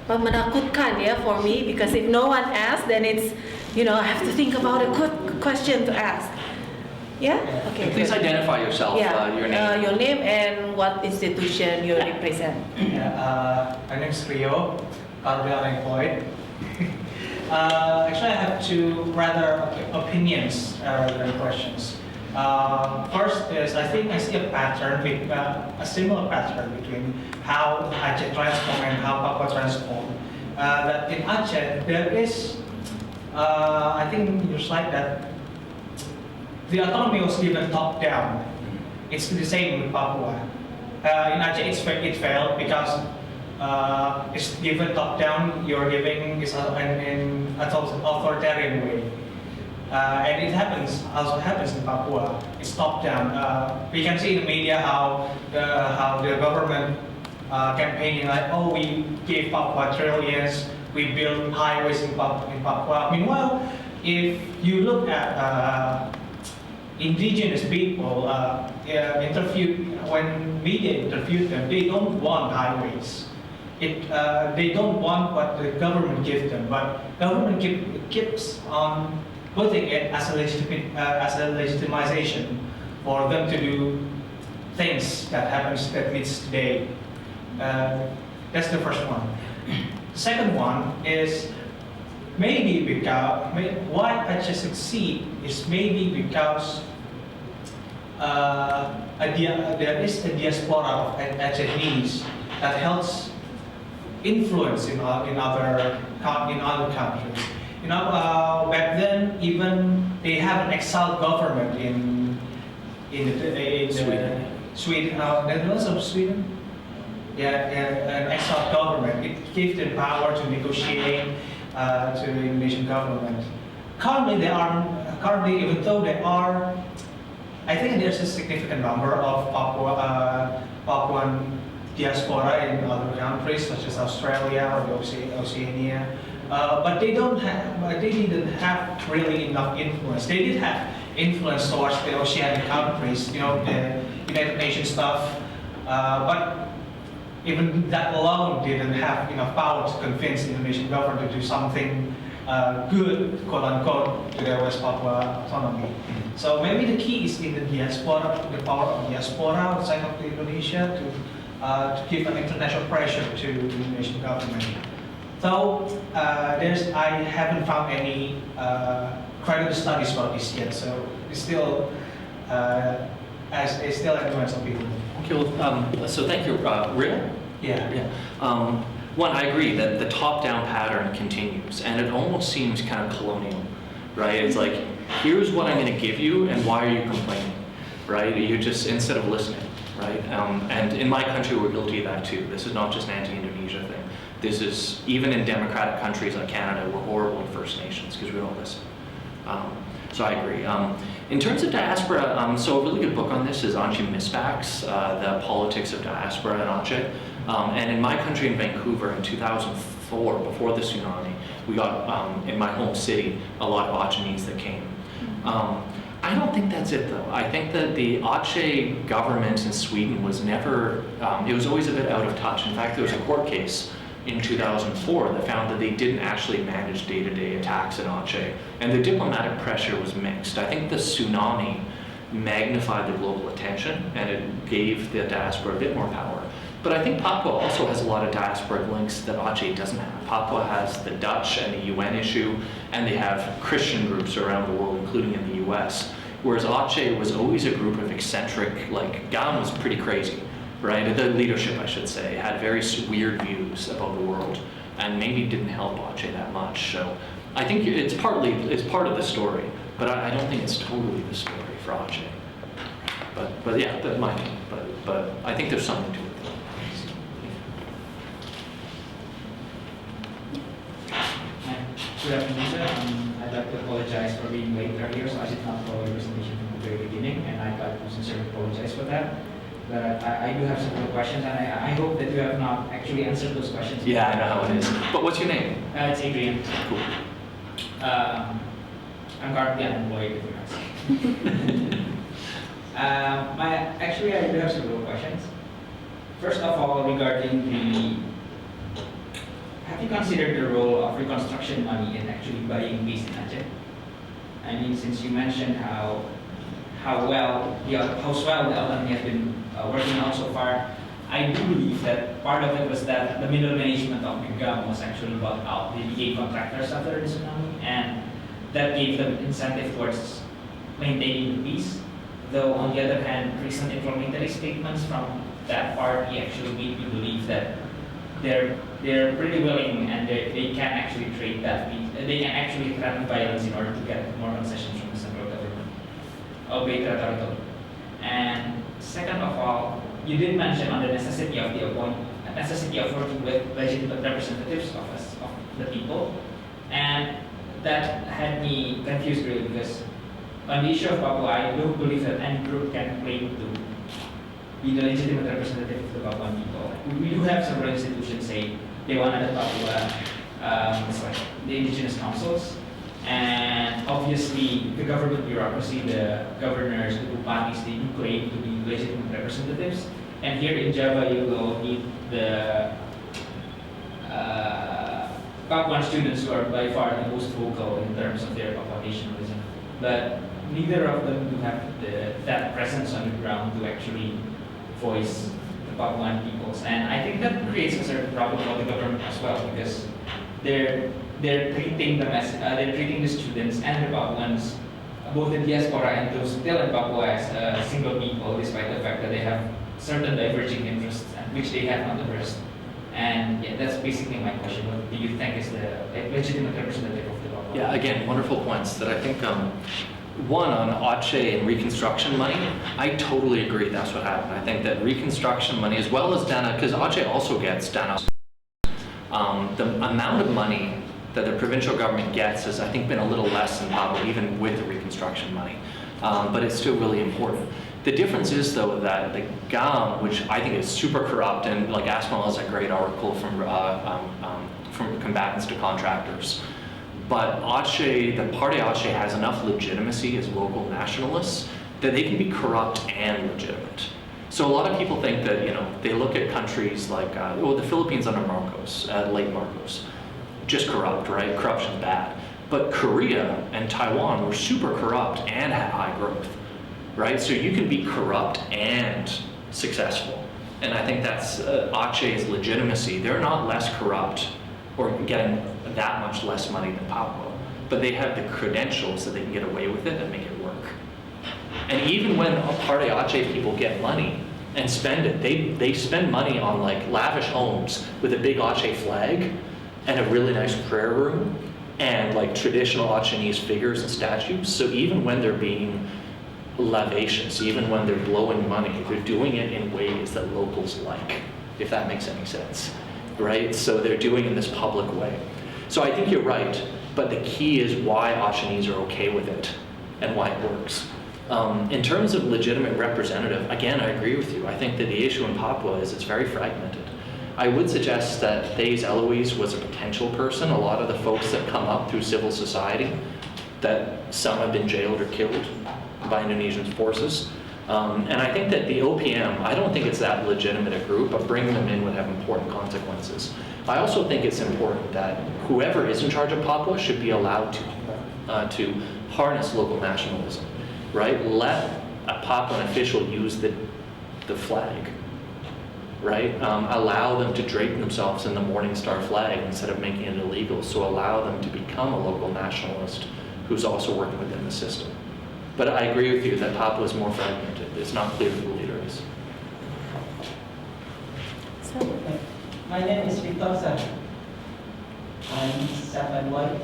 Speaker 2: menakutkan for me, because if no one asks, then it's, I have to think about a good question to ask. Yeah? Okay.
Speaker 1: Please identify yourself, your name.
Speaker 2: Your name and what institution you represent.
Speaker 3: My name is Rio, currently unemployed. Actually, I have two rather opinions rather than questions. First is, I think I see a pattern, a similar pattern between how Aceh transformed and how Papua transformed. That in Aceh, there is, I think in your slide, that the autonomy was given top down. It's the same with Papua. In Aceh, it failed because it's given top down. You're giving is in an authoritarian way. And it also happens in Papua. It's top down. We can see in the media how the government campaigning like, oh, we gave Papua trillions, we built highways in Papua. Meanwhile, if you look at indigenous people when media interviewed them, they don't want highways. They don't want what the government gives them, but government keeps on putting it as a legitimization for them to do things that meets today. That's the first one. The second one is maybe because why Aceh succeed is maybe because there is a diaspora of Acehnese that helps influence in other countries. Back then, even they have an exiled government in Sweden, Netherlands or Sweden. Yeah, an exiled government. It gave them power to negotiate to the Indonesian government. Currently, even though they are, I think there's a significant number of Papuan diaspora in other countries such as Australia or Oceania. But they didn't have really enough influence. They did have influence towards the Oceanic countries, the United Nations stuff. But even that alone didn't have enough power to convince the Indonesian government to do something good, quote unquote, to their West Papua autonomy. So maybe the key is in the diaspora, the power of diaspora outside of Indonesia to give an international pressure to the Indonesian government. So I haven't found any credible studies about this yet. So it's still influence of people.
Speaker 1: Okay, well, so thank you, Rio.
Speaker 3: Yeah.
Speaker 1: One, I agree that the top-down pattern continues, and it almost seems kind of colonial, right? It's like, here's what I'm going to give you, and why are you complaining, right? You just, instead of listening, right? And in my country, we're guilty of that too. This is not just an anti-Indonesia thing. This is, even in democratic countries like Canada, we're horrible in First Nations because we don't listen. So I agree. In terms of diaspora, so a really good book on this is Aceh Misbacks, The Politics of Diaspora in Aceh. And in my country, in Vancouver, in 2004, before the tsunami, we got, in my home city, a lot of Achenese that came. I don't think that's it, though. I think that the Aceh government in Sweden was never, it was always a bit out of touch. In fact, there was a court case in 2004 that found that they didn't actually manage day-to-day attacks in Aceh, and the diplomatic pressure was mixed. I think the tsunami magnified the global attention, and it gave the diaspora a bit more power. But I think Papua also has a lot of diasporic links that Aceh doesn't have. Papua has the Dutch and the UN issue, and they have Christian groups around the world, including in the US. Whereas Aceh was always a group of eccentric, like Gam was pretty crazy, right? The leadership, I should say, had very weird views about the world, and maybe didn't help Aceh that much. So I think it's part of the story, but I don't think it's totally the story for Aceh. But yeah, that's my opinion. But but I think there's something to it.
Speaker 4: Good afternoon, sir. I'd like to apologize for being late earlier, so I did not follow your presentation from the very beginning, and I'd like to sincerely apologize for that. But I do have several questions, and I hope that you have not actually answered those questions.
Speaker 1: Yeah, I know how it is. But what's your name?
Speaker 4: It's Adrian.
Speaker 1: Cool.
Speaker 4: I'm currently unemployed, if you ask. Actually, I do have several questions. First of all, regarding have you considered the role of Reconstruction money in actually buying peace in Aceh? I mean, since you mentioned how well the autonomy has been working out so far, I do believe that part of it was that the middle management of the government was actually bought out. They became contractors after the tsunami, and that gave them incentive towards maintaining the peace. Though on the other hand, recent inflammatory statements from that party actually made me believe that they're pretty willing and they can actually trade that peace. They can actually threaten violence in order to get more concessions from the central government, albeit rhetorically. And second of all, you did mention on the necessity of working with legitimate representatives of the people, and that had me confused really, because on the issue of Papua, I don't believe that any group can claim to be the legitimate representative of the Papuan people. We do have several institutions say they want to Papua, it's like the indigenous councils, and obviously the government bureaucracy, the governors, the bupatis, they do claim to be legitimate representatives. And here in Java, you will meet the Papuan students who are by far the most vocal in terms of their Papua nationalism. But neither of them do have that presence on the ground to actually voice the Papuan peoples. And I think that creates a certain problem for the government as well, because they're treating the students and the Papuans, both in diaspora and those still in Papua, as a single people, despite the fact that they have certain diverging interests which they have not addressed. And yeah, that's basically my question. What do you think is the legitimate representative of the Papua?
Speaker 1: Yeah, again, wonderful points that I think, one on Aceh and Reconstruction money, I totally agree that's what happened. I think that Reconstruction money, as well as Dana, because Aceh also gets Dana, the amount of money that the provincial government gets has, I think, been a little less than Papua, even with the Reconstruction money. But it's still really important. The difference is, though, that the GAM, which I think is super corrupt, and like Asmal has a great article from combatants to contractors, but Aceh, the party Aceh has enough legitimacy as local nationalists that they can be corrupt and legitimate. So a lot of people think that, they look at countries like, the Philippines under Marcos, late Marcos, just corrupt, right? Corruption's bad. But Korea and Taiwan were super corrupt and had high growth, right? So you can be corrupt and successful. And I think that's Aceh's legitimacy. They're not less corrupt or getting that much less money than Papua, but they have the credentials that they can get away with it and make it work. And even when a party Aceh people get money and spend it, they spend money on like lavish homes with a big Aceh flag and a really nice prayer room and like traditional Achenese figures and statues. So even when they're being lavacious, even when they're blowing money, they're doing it in ways that locals like, if that makes any sense, right? So they're doing it in this public way. So I think you're right, but the key is why Achenese are okay with it and why it works. In terms of legitimate representative, again, I agree with you. I think that the issue in Papua is it's very fragmented. I would suggest that Thais Eloise was a potential person. A lot of the folks that come up through civil society, that some have been jailed or killed by Indonesian forces. And I think that the OPM, I don't think it's that legitimate a group, but bringing them in would have important consequences. I also think it's important that whoever is in charge of Papua should be allowed to harness local nationalism, right? Let a Papuan official use the flag, right? Allow them to drape themselves in the Morning Star flag instead of making it illegal. So allow them to become a local nationalist who's also working within the system. But I agree with you that Papua is more fragmented. It's not clear who the leader is.
Speaker 5: My name is Victor, sir. I'm self-employed.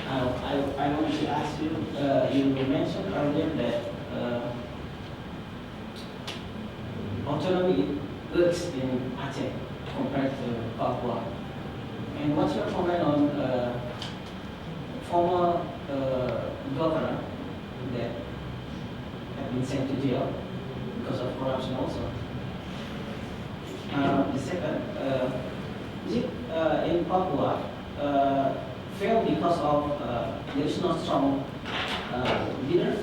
Speaker 5: I want to ask you, you mentioned earlier that autonomy works in Aceh compared to Papua. And what's your comment on former governor that have been sent to jail because of corruption also? The second, is it in Papua failed because of there is no strong leader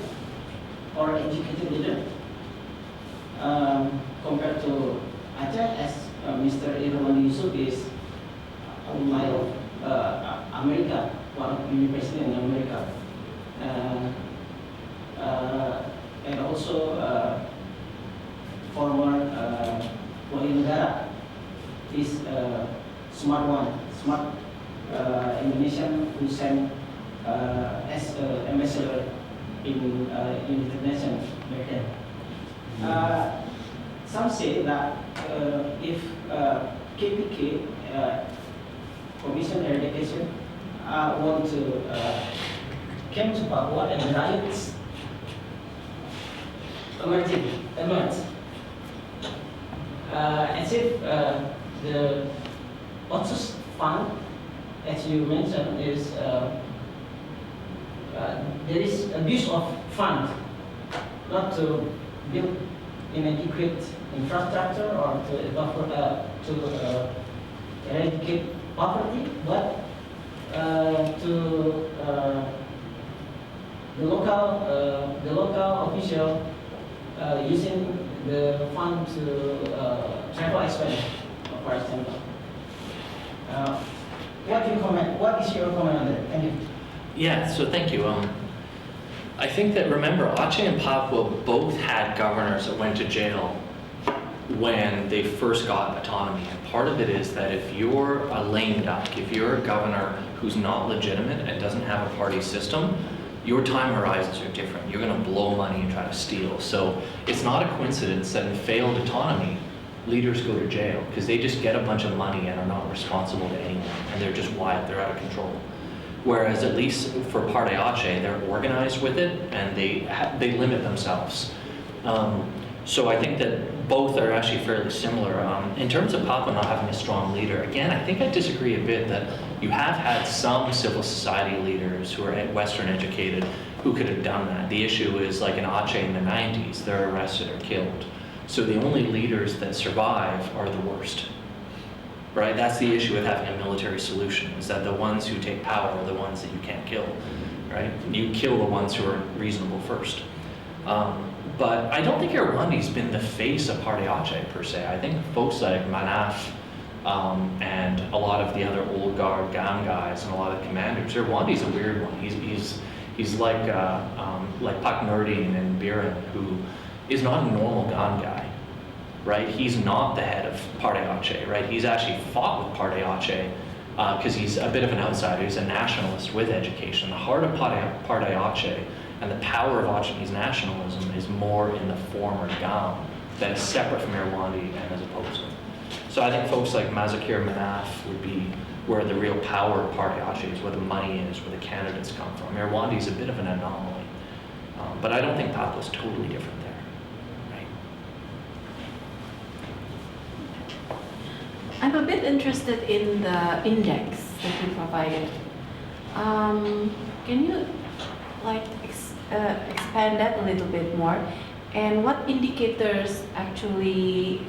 Speaker 5: or educated leader compared to Aceh, as Mr. Irwan Yusuf is alumni of America, one of the university in America, and also former wali negara is smart one, smart Indonesian who sent as ambassador in United Nations back then. Some say that if KPK, Commission Eradication, want to came to Papua and riots emerged. As if the Otsus Fund, as you mentioned, is there is abuse of funds, not to build inadequate infrastructure or to eradicate poverty, but to the local official using the fund to travel expense, for example. What do you comment? What is your comment on that? Thank you.
Speaker 1: Yeah, so thank you. I think that, remember, Aceh and Papua both had governors that went to jail when they first got autonomy. And part of it is that if you're a lame duck, if you're a governor who's not legitimate and doesn't have a party system, your time horizons are different. You're going to blow money and try to steal. So it's not a coincidence that in failed autonomy, leaders go to jail because they just get a bunch of money and are not responsible to anyone. And they're just wild, they're out of control. Whereas at least for Party Aceh, they're organized with it and they limit themselves. So I think that both are actually fairly similar. In terms of Papua not having a strong leader, again, I think I disagree a bit that you have had some civil society leaders who are Western educated who could have done that. The issue is, like in Aceh in the 90s, they're arrested or killed. So the only leaders that survive are the worst. Right? That's the issue with having a military solution, is that the ones who take power are the ones that you can't kill. Right? You kill the ones who are reasonable first. But I don't think Rwanda's been the face of Party Aceh per se. I think folks like Manaf and a lot of the other old guard GAM guys and a lot of the commanders, Rwanda's a weird one. He's like Pak Nurdin and Biren, who is not a normal GAM guy. Right? He's not the head of Party Aceh, right? He's actually fought with Party Aceh because he's a bit of an outsider. He's a nationalist with education. The heart of Party Aceh and the power of Aceh's nationalism is more in the former GAM that is separate from Rwanda and as opposed to. So I think folks like Mazakir Manaf would be where the real power of Party Aceh is, where the money is, where the candidates come from. Rwanda's a bit of an anomaly. But I don't think Papua's totally different there.
Speaker 2: I'm a bit interested in the index that you provided. Can you expand that a little bit more? And what indicators actually,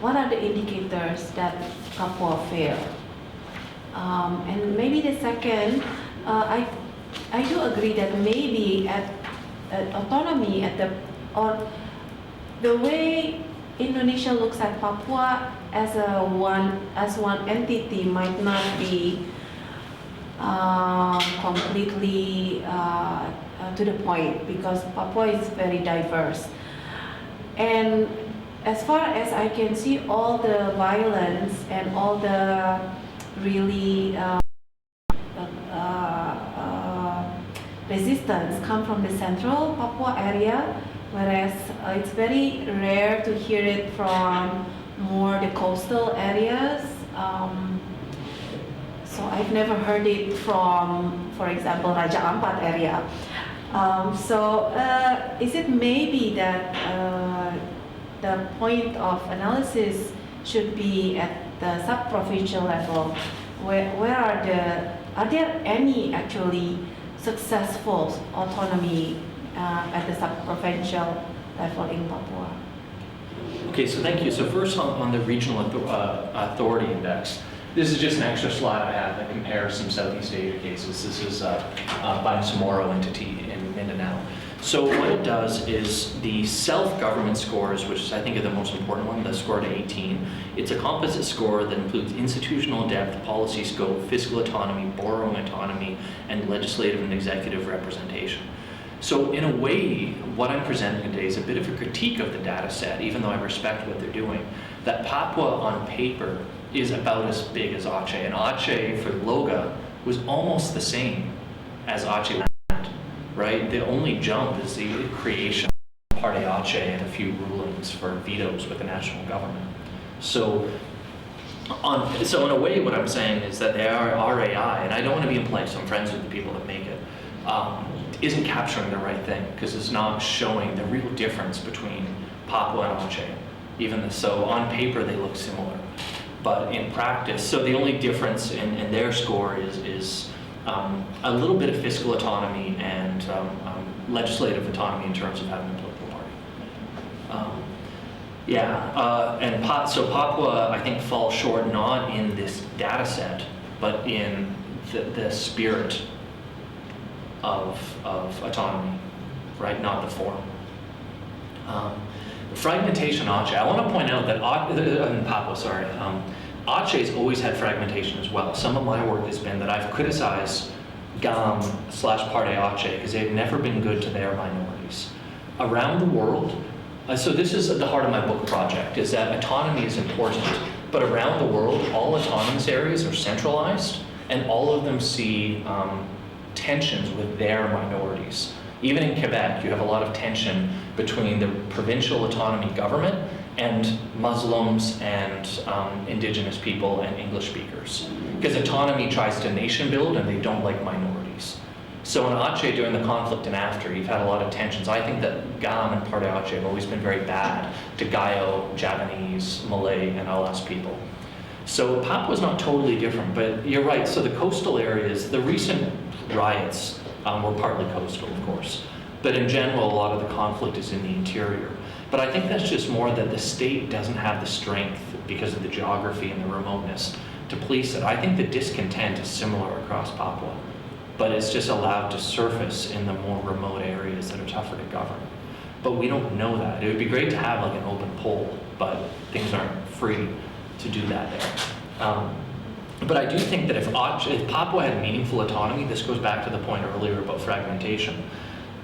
Speaker 2: what are the indicators that Papua fail? And maybe the second, I do agree that maybe at autonomy or the way Indonesia looks at Papua as one entity might not be completely to the point, because Papua is very diverse. And as far as I can see, all the violence and all the really resistance come from the central Papua area, whereas it's very rare to hear it from more the coastal areas. So I've never heard it from, for example, Raja Ampat area. So is it maybe that the point of analysis should be at the sub-provincial level. Where are there any actually successful autonomy at the sub-provincial level in Papua?
Speaker 1: Okay, so thank you. So first on the regional authority index, this is just an extra slide I have that compares some Southeast Asia cases. This is by a Somoro entity in Mindanao. So what it does is the self-government scores, which I think are the most important one, the score to 18. It's a composite score that includes institutional depth, policy scope, fiscal autonomy, borrowing autonomy, and legislative and executive representation. So in a way, what I'm presenting today is a bit of a critique of the data set, even though I respect what they're doing. That Papua on paper is about as big as Aceh, and Aceh for Loga was almost the same as Aceh land, right? The only jump is the creation of Party Aceh and a few rulings for vetoes with the national government. So in a way, what I'm saying is that they are RAI, and I don't want to be in place, I'm friends with the people that make it, isn't capturing the right thing, because it's not showing the real difference between Papua and Aceh. So on paper they look similar, but in practice, so the only difference in their score is a little bit of fiscal autonomy and legislative autonomy in terms of having a political party. So Papua, I think, falls short not in this data set, but in the spirit of autonomy, right? Not the form. Fragmentation Aceh. I want to point out that Aceh's always had fragmentation as well. Some of my work has been that I've criticized GAM/Party Aceh because they've never been good to their minorities. Around the world, so this is at the heart of my book project, is that autonomy is important, but around the world, all autonomous areas are centralized, and all of them see tensions with their minorities. Even in Quebec, you have a lot of tension between the provincial autonomy government and Muslims and indigenous people and English speakers. Because autonomy tries to nation build and they don't like minorities. So in Aceh, during the conflict and after, you've had a lot of tensions. I think that GAM and Party Aceh have always been very bad to Gayo, Javanese, Malay, and LS people. So Papua is not totally different, but you're right. So the coastal areas, the recent riots were partly coastal, of course. But in general, a lot of the conflict is in the interior. But I think that's just more that the state doesn't have the strength because of the geography and the remoteness to police it. I think the discontent is similar across Papua, but it's just allowed to surface in the more remote areas that are tougher to govern. But we don't know that. It would be great to have like an open poll, but things aren't free to do that there. But I do think that if Papua had meaningful autonomy, this goes back to the point earlier about fragmentation.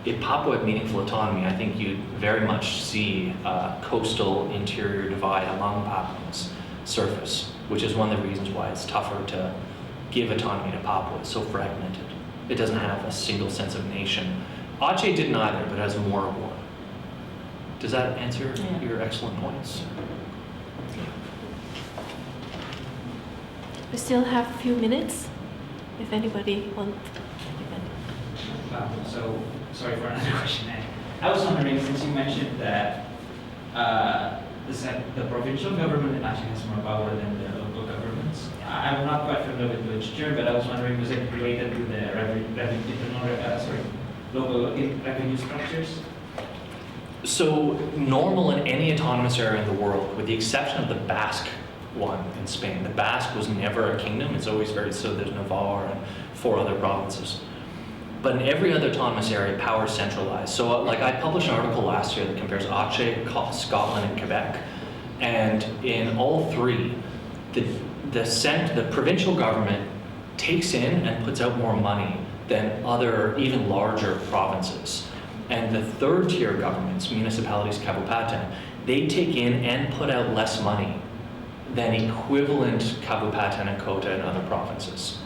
Speaker 1: If Papua had meaningful autonomy, I think you'd very much see a coastal interior divide among Papuans surface, which is one of the reasons why it's tougher to give autonomy to Papua. It's so fragmented. It doesn't have a single sense of nation. Aceh didn't either, but it has more of one. Does that answer your excellent points?
Speaker 2: We still have a few minutes, if anybody wants.
Speaker 4: So, sorry for another question. I was wondering, since you mentioned that the provincial government in Aceh has more power than the local governments. I'm not quite familiar with literature, but I was wondering, was it related to the local revenue structures?
Speaker 1: So normal in any autonomous area in the world, with the exception of the Basque one in Spain. The Basque was never a kingdom. It's always so there's Navarre and 4 other provinces. But in every other autonomous area, power is centralized. So like I published an article last year that compares Aceh, Scotland, and Quebec. And in all 3, the provincial government takes in and puts out more money than other, even larger provinces. And the 3rd tier governments, municipalities, kabupaten, they take in and put out less money than equivalent kabupaten and kota in other provinces,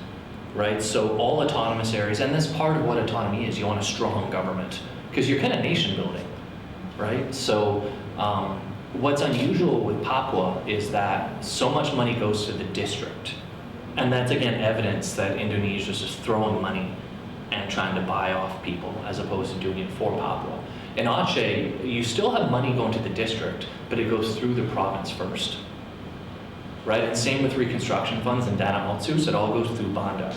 Speaker 1: right? So all autonomous areas, and that's part of what autonomy is. You want a strong government because you're kind of nation building, right? So what's unusual with Papua is that so much money goes to the district. And that's again evidence that Indonesia is just throwing money and trying to buy off people as opposed to doing it for Papua. In Aceh, you still have money going to the district, but it goes through the province first. Right? And same with Reconstruction funds and Dana Otsus, it all goes through Banda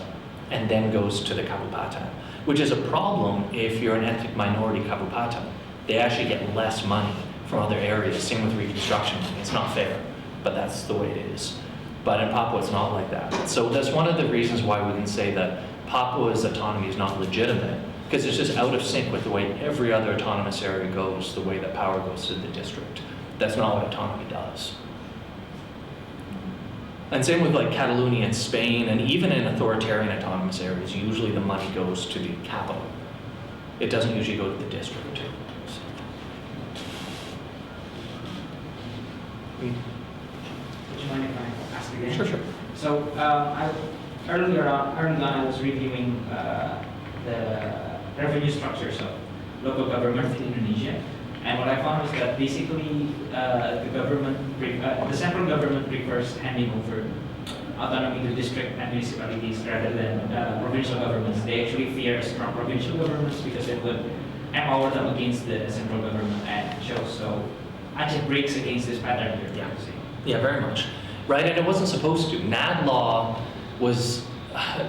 Speaker 1: and then goes to the Kabupaten, which is a problem if you're an ethnic minority Kabupaten. They actually get less money from other areas. Same with Reconstruction money. It's not fair, but that's the way it is. But in Papua, it's not like that. So that's one of the reasons why we can say that Papua's autonomy is not legitimate, because it's just out of sync with the way every other autonomous area goes, the way that power goes to the district. That's not what autonomy does. And same with like Catalonia in Spain, and even in authoritarian autonomous areas, usually the money goes to the capital. It doesn't usually go to the district.
Speaker 4: Would you mind if I ask again?
Speaker 1: Sure, sure.
Speaker 4: So early on, I was reviewing the revenue structures of local government in Indonesia, and what I found was that basically the central government prefers handing over autonomy to district and municipalities rather than provincial governments. They actually fear strong provincial governments because it would empower them against the central government and shows. So Aceh breaks against this pattern here.
Speaker 1: Yeah. Yeah, very much. Right, and it wasn't supposed to. NAD law was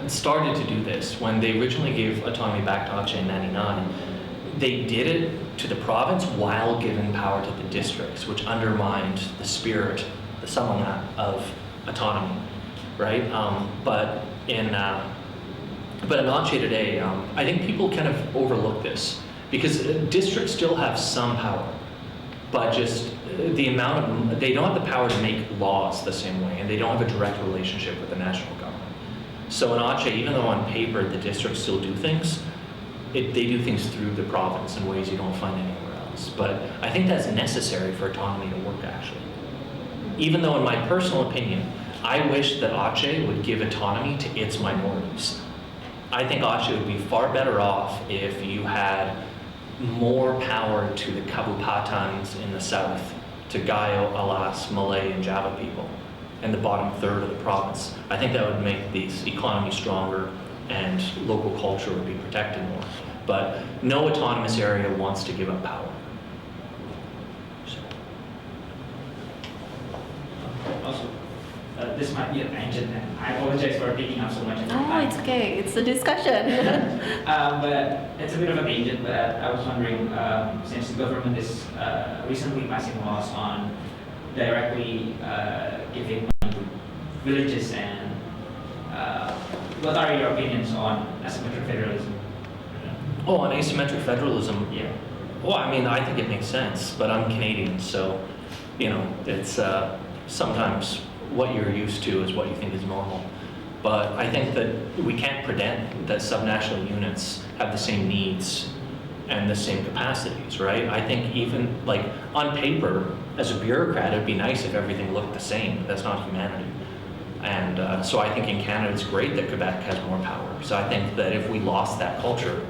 Speaker 1: started to do this when they originally gave autonomy back to Aceh in '99. They did it to the province while giving power to the districts, which undermined the spirit, the samangat of autonomy, right? But in Aceh today, I think people kind of overlook this because districts still have some power, but just the amount of, they don't have the power to make laws the same way, and they don't have a direct relationship with the national government. So in Aceh, even though on paper the districts still do things, they do things through the province in ways you don't find anywhere else. But I think that's necessary for autonomy to work, actually. Even though in my personal opinion, I wish that Aceh would give autonomy to its minorities. I think Aceh would be far better off if you had more power to the Kabupatans in the south, to Gayo, Alas, Malay, and Java people, and the bottom third of the province. I think that would make these economies stronger and local culture would be protected more. But no autonomous area wants to give up power. So.
Speaker 4: Also, this might be a tangent, and I apologize for taking up so much of your
Speaker 2: Oh,
Speaker 4: time.
Speaker 2: it's okay. It's a discussion.
Speaker 4: But it's a bit of a tangent, but I was wondering, since the government is recently passing laws on directly giving money to villages, and what are your opinions on asymmetric federalism?
Speaker 1: Oh, on asymmetric federalism?
Speaker 4: Yeah.
Speaker 1: Well, I mean, I think it makes sense, but I'm Canadian, so, you know, it's sometimes what you're used to is what you think is normal. But I think that we can't pretend that subnational units have the same needs and the same capacities, right? I think even, like, on paper, as a bureaucrat, it'd be nice if everything looked the same, but that's not humanity. And so I think in Canada, it's great that Quebec has more power. So I think that if we lost that culture,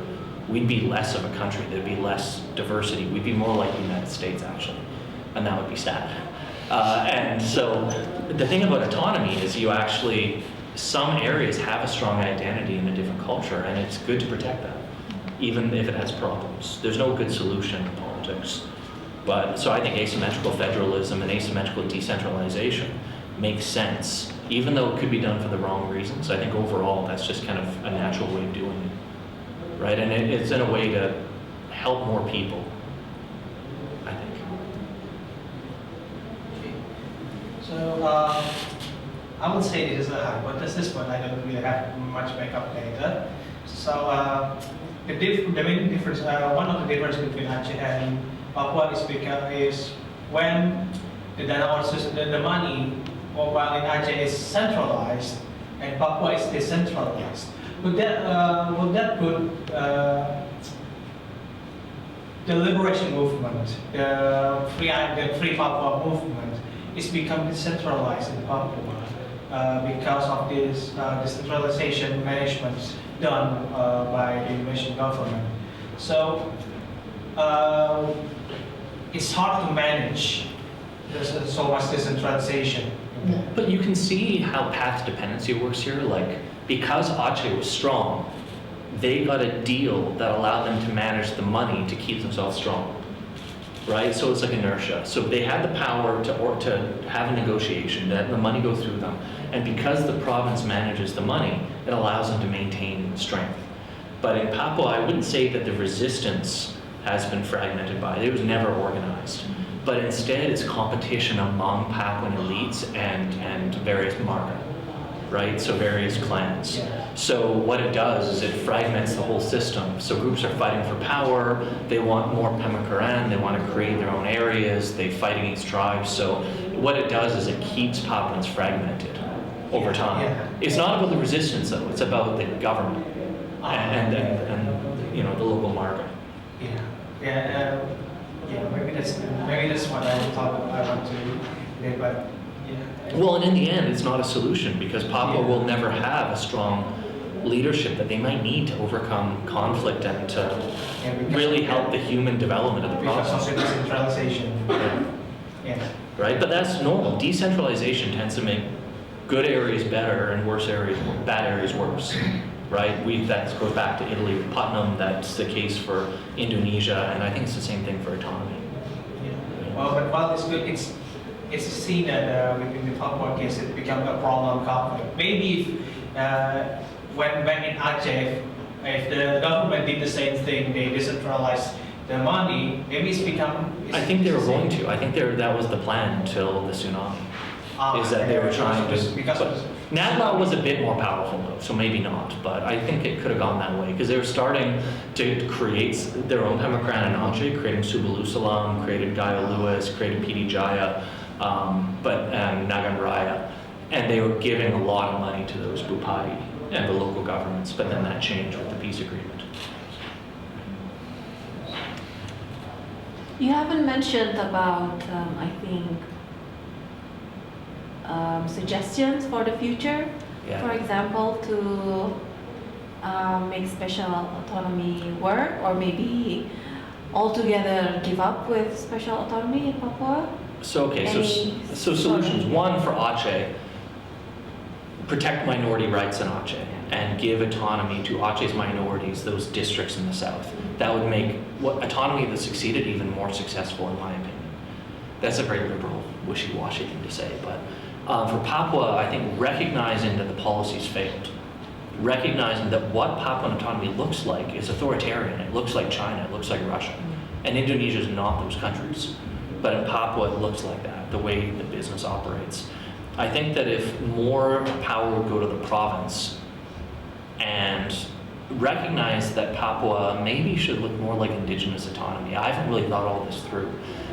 Speaker 1: we'd be less of a country, there'd be less diversity. We'd be more like the United States, actually, and that would be sad. And so the thing about autonomy is you actually, some areas have a strong identity in a different culture, and it's good to protect that, even if it has problems. There's no good solution in politics. But so I think asymmetrical federalism and asymmetrical decentralization makes sense, even though it could be done for the wrong reasons. I think overall that's just kind of a natural way of doing it, right? And it's in a way to help more people, I think.
Speaker 3: So I would say this is a hypothesis, but I don't really have much backup data. So the main difference, one of the differences between Aceh and Papua is when the dana or the money, while in Aceh is centralized and Papua is decentralized. Would that put the liberation movement, the free Papua movement, is become decentralized in Papua because of this decentralization management done by the Indonesian government. So it's hard to manage so much decentralization.
Speaker 1: But you can see how path dependency works here. Like, because Aceh was strong, they got a deal that allowed them to manage the money to keep themselves strong. Right, so it's like inertia. So they had the power to have a negotiation, to have the money go through them, and because the province manages the money, it allows them to maintain strength. But in Papua, I wouldn't say that the resistance has been fragmented by it. It was never organized. But instead, it's competition among Papuan elites and various marga, right? So various clans. So what it does is it fragments the whole system. So groups are fighting for power, they want more pemakaran, they want to create their own areas, they fight against tribes. So what it does is it keeps Papuans fragmented over time. It's not about the resistance though, it's about the government and you know, the local marga.
Speaker 3: Maybe that's what I thought I want to do, but yeah.
Speaker 1: Well, and in the end, it's not a solution because Papua will never have a strong leadership that they might need to overcome conflict and to really help the human development of the
Speaker 3: Because
Speaker 1: process.
Speaker 3: of decentralization. Yeah.
Speaker 1: Right, but that's normal. Decentralization tends to make good areas better and bad areas worse. Right, that goes back to Italy with Putnam. That's the case for Indonesia, and I think it's the same thing for autonomy.
Speaker 3: Yeah. Well, but while it's good, it's seen that within the Papua case, it become a problem conflict. Maybe if, when in Aceh, if the government did the same thing, they decentralized the money, maybe it's become.
Speaker 1: I think they were going to. I think that was the plan until the tsunami. Is that they were trying to. Nadla was a bit more powerful though, so maybe not. But I think it could have gone that way because they were starting to create their own Pemakaran and Aceh, creating Subalu Salam, created Gaya Lewis, created PD Jaya, Nagan Raya, and they were giving a lot of money to those Bupati and the local governments. But then that changed with the peace agreement.
Speaker 2: You haven't mentioned about, I think, suggestions for the future.
Speaker 1: Yeah.
Speaker 2: For example, to make special autonomy work, or maybe altogether give up with special autonomy in Papua.
Speaker 1: So so solutions. One for Aceh, protect minority rights in Aceh and give autonomy to Aceh's minorities, those districts in the south. That would make what autonomy that succeeded even more successful, in my opinion. That's a very liberal, wishy-washy thing to say, but for Papua, I think recognizing that the policies failed, recognizing that what Papuan autonomy looks like is authoritarian. It looks like China, it looks like Russia, and Indonesia is not those countries. But in Papua, it looks like that, the way the business operates. I think that if more power would go to the province and recognize that Papua maybe should look more like indigenous autonomy. I haven't really thought all this through.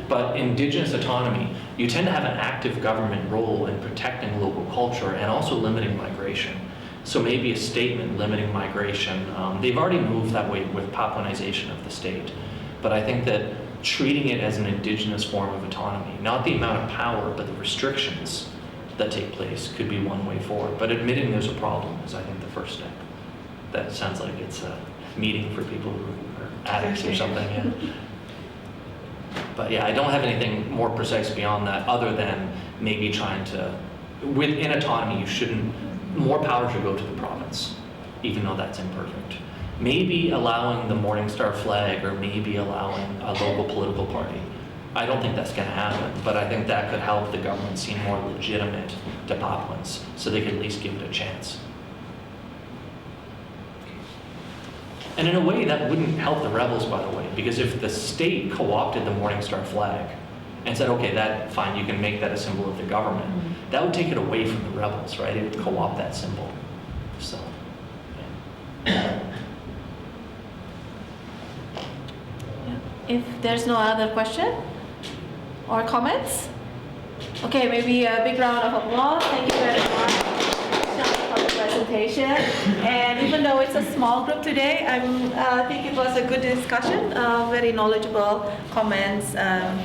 Speaker 1: But indigenous autonomy, you tend to have an active government role in protecting local culture and also limiting migration. So maybe a statement limiting migration. They've already moved that way with Papuanization of the state. But I think that treating it as an indigenous form of autonomy, not the amount of power, but the restrictions that take place could be one way forward. But admitting there's a problem is, I think, the first step. That sounds like it's a meeting for people who are addicts or something. Yeah. But yeah, I don't have anything more precise beyond that, other than maybe trying to, within autonomy, more power should go to the province, even though that's imperfect. Maybe allowing the Morningstar flag, or maybe allowing a local political party. I don't think that's going to happen, but I think that could help the government seem more legitimate to Papuans, so they could at least give it a chance. And in a way, that wouldn't help the rebels, by the way, because if the state co-opted the Morningstar flag and said, okay, fine, you can make that a symbol of the government, that would take it away from the rebels, right? It would co-opt that symbol. So, yeah.
Speaker 2: If there's no other question or comments, okay, maybe a big round of applause. Thank you very much for the presentation. And even though it's a small group today, I think it was a good discussion, very knowledgeable comments and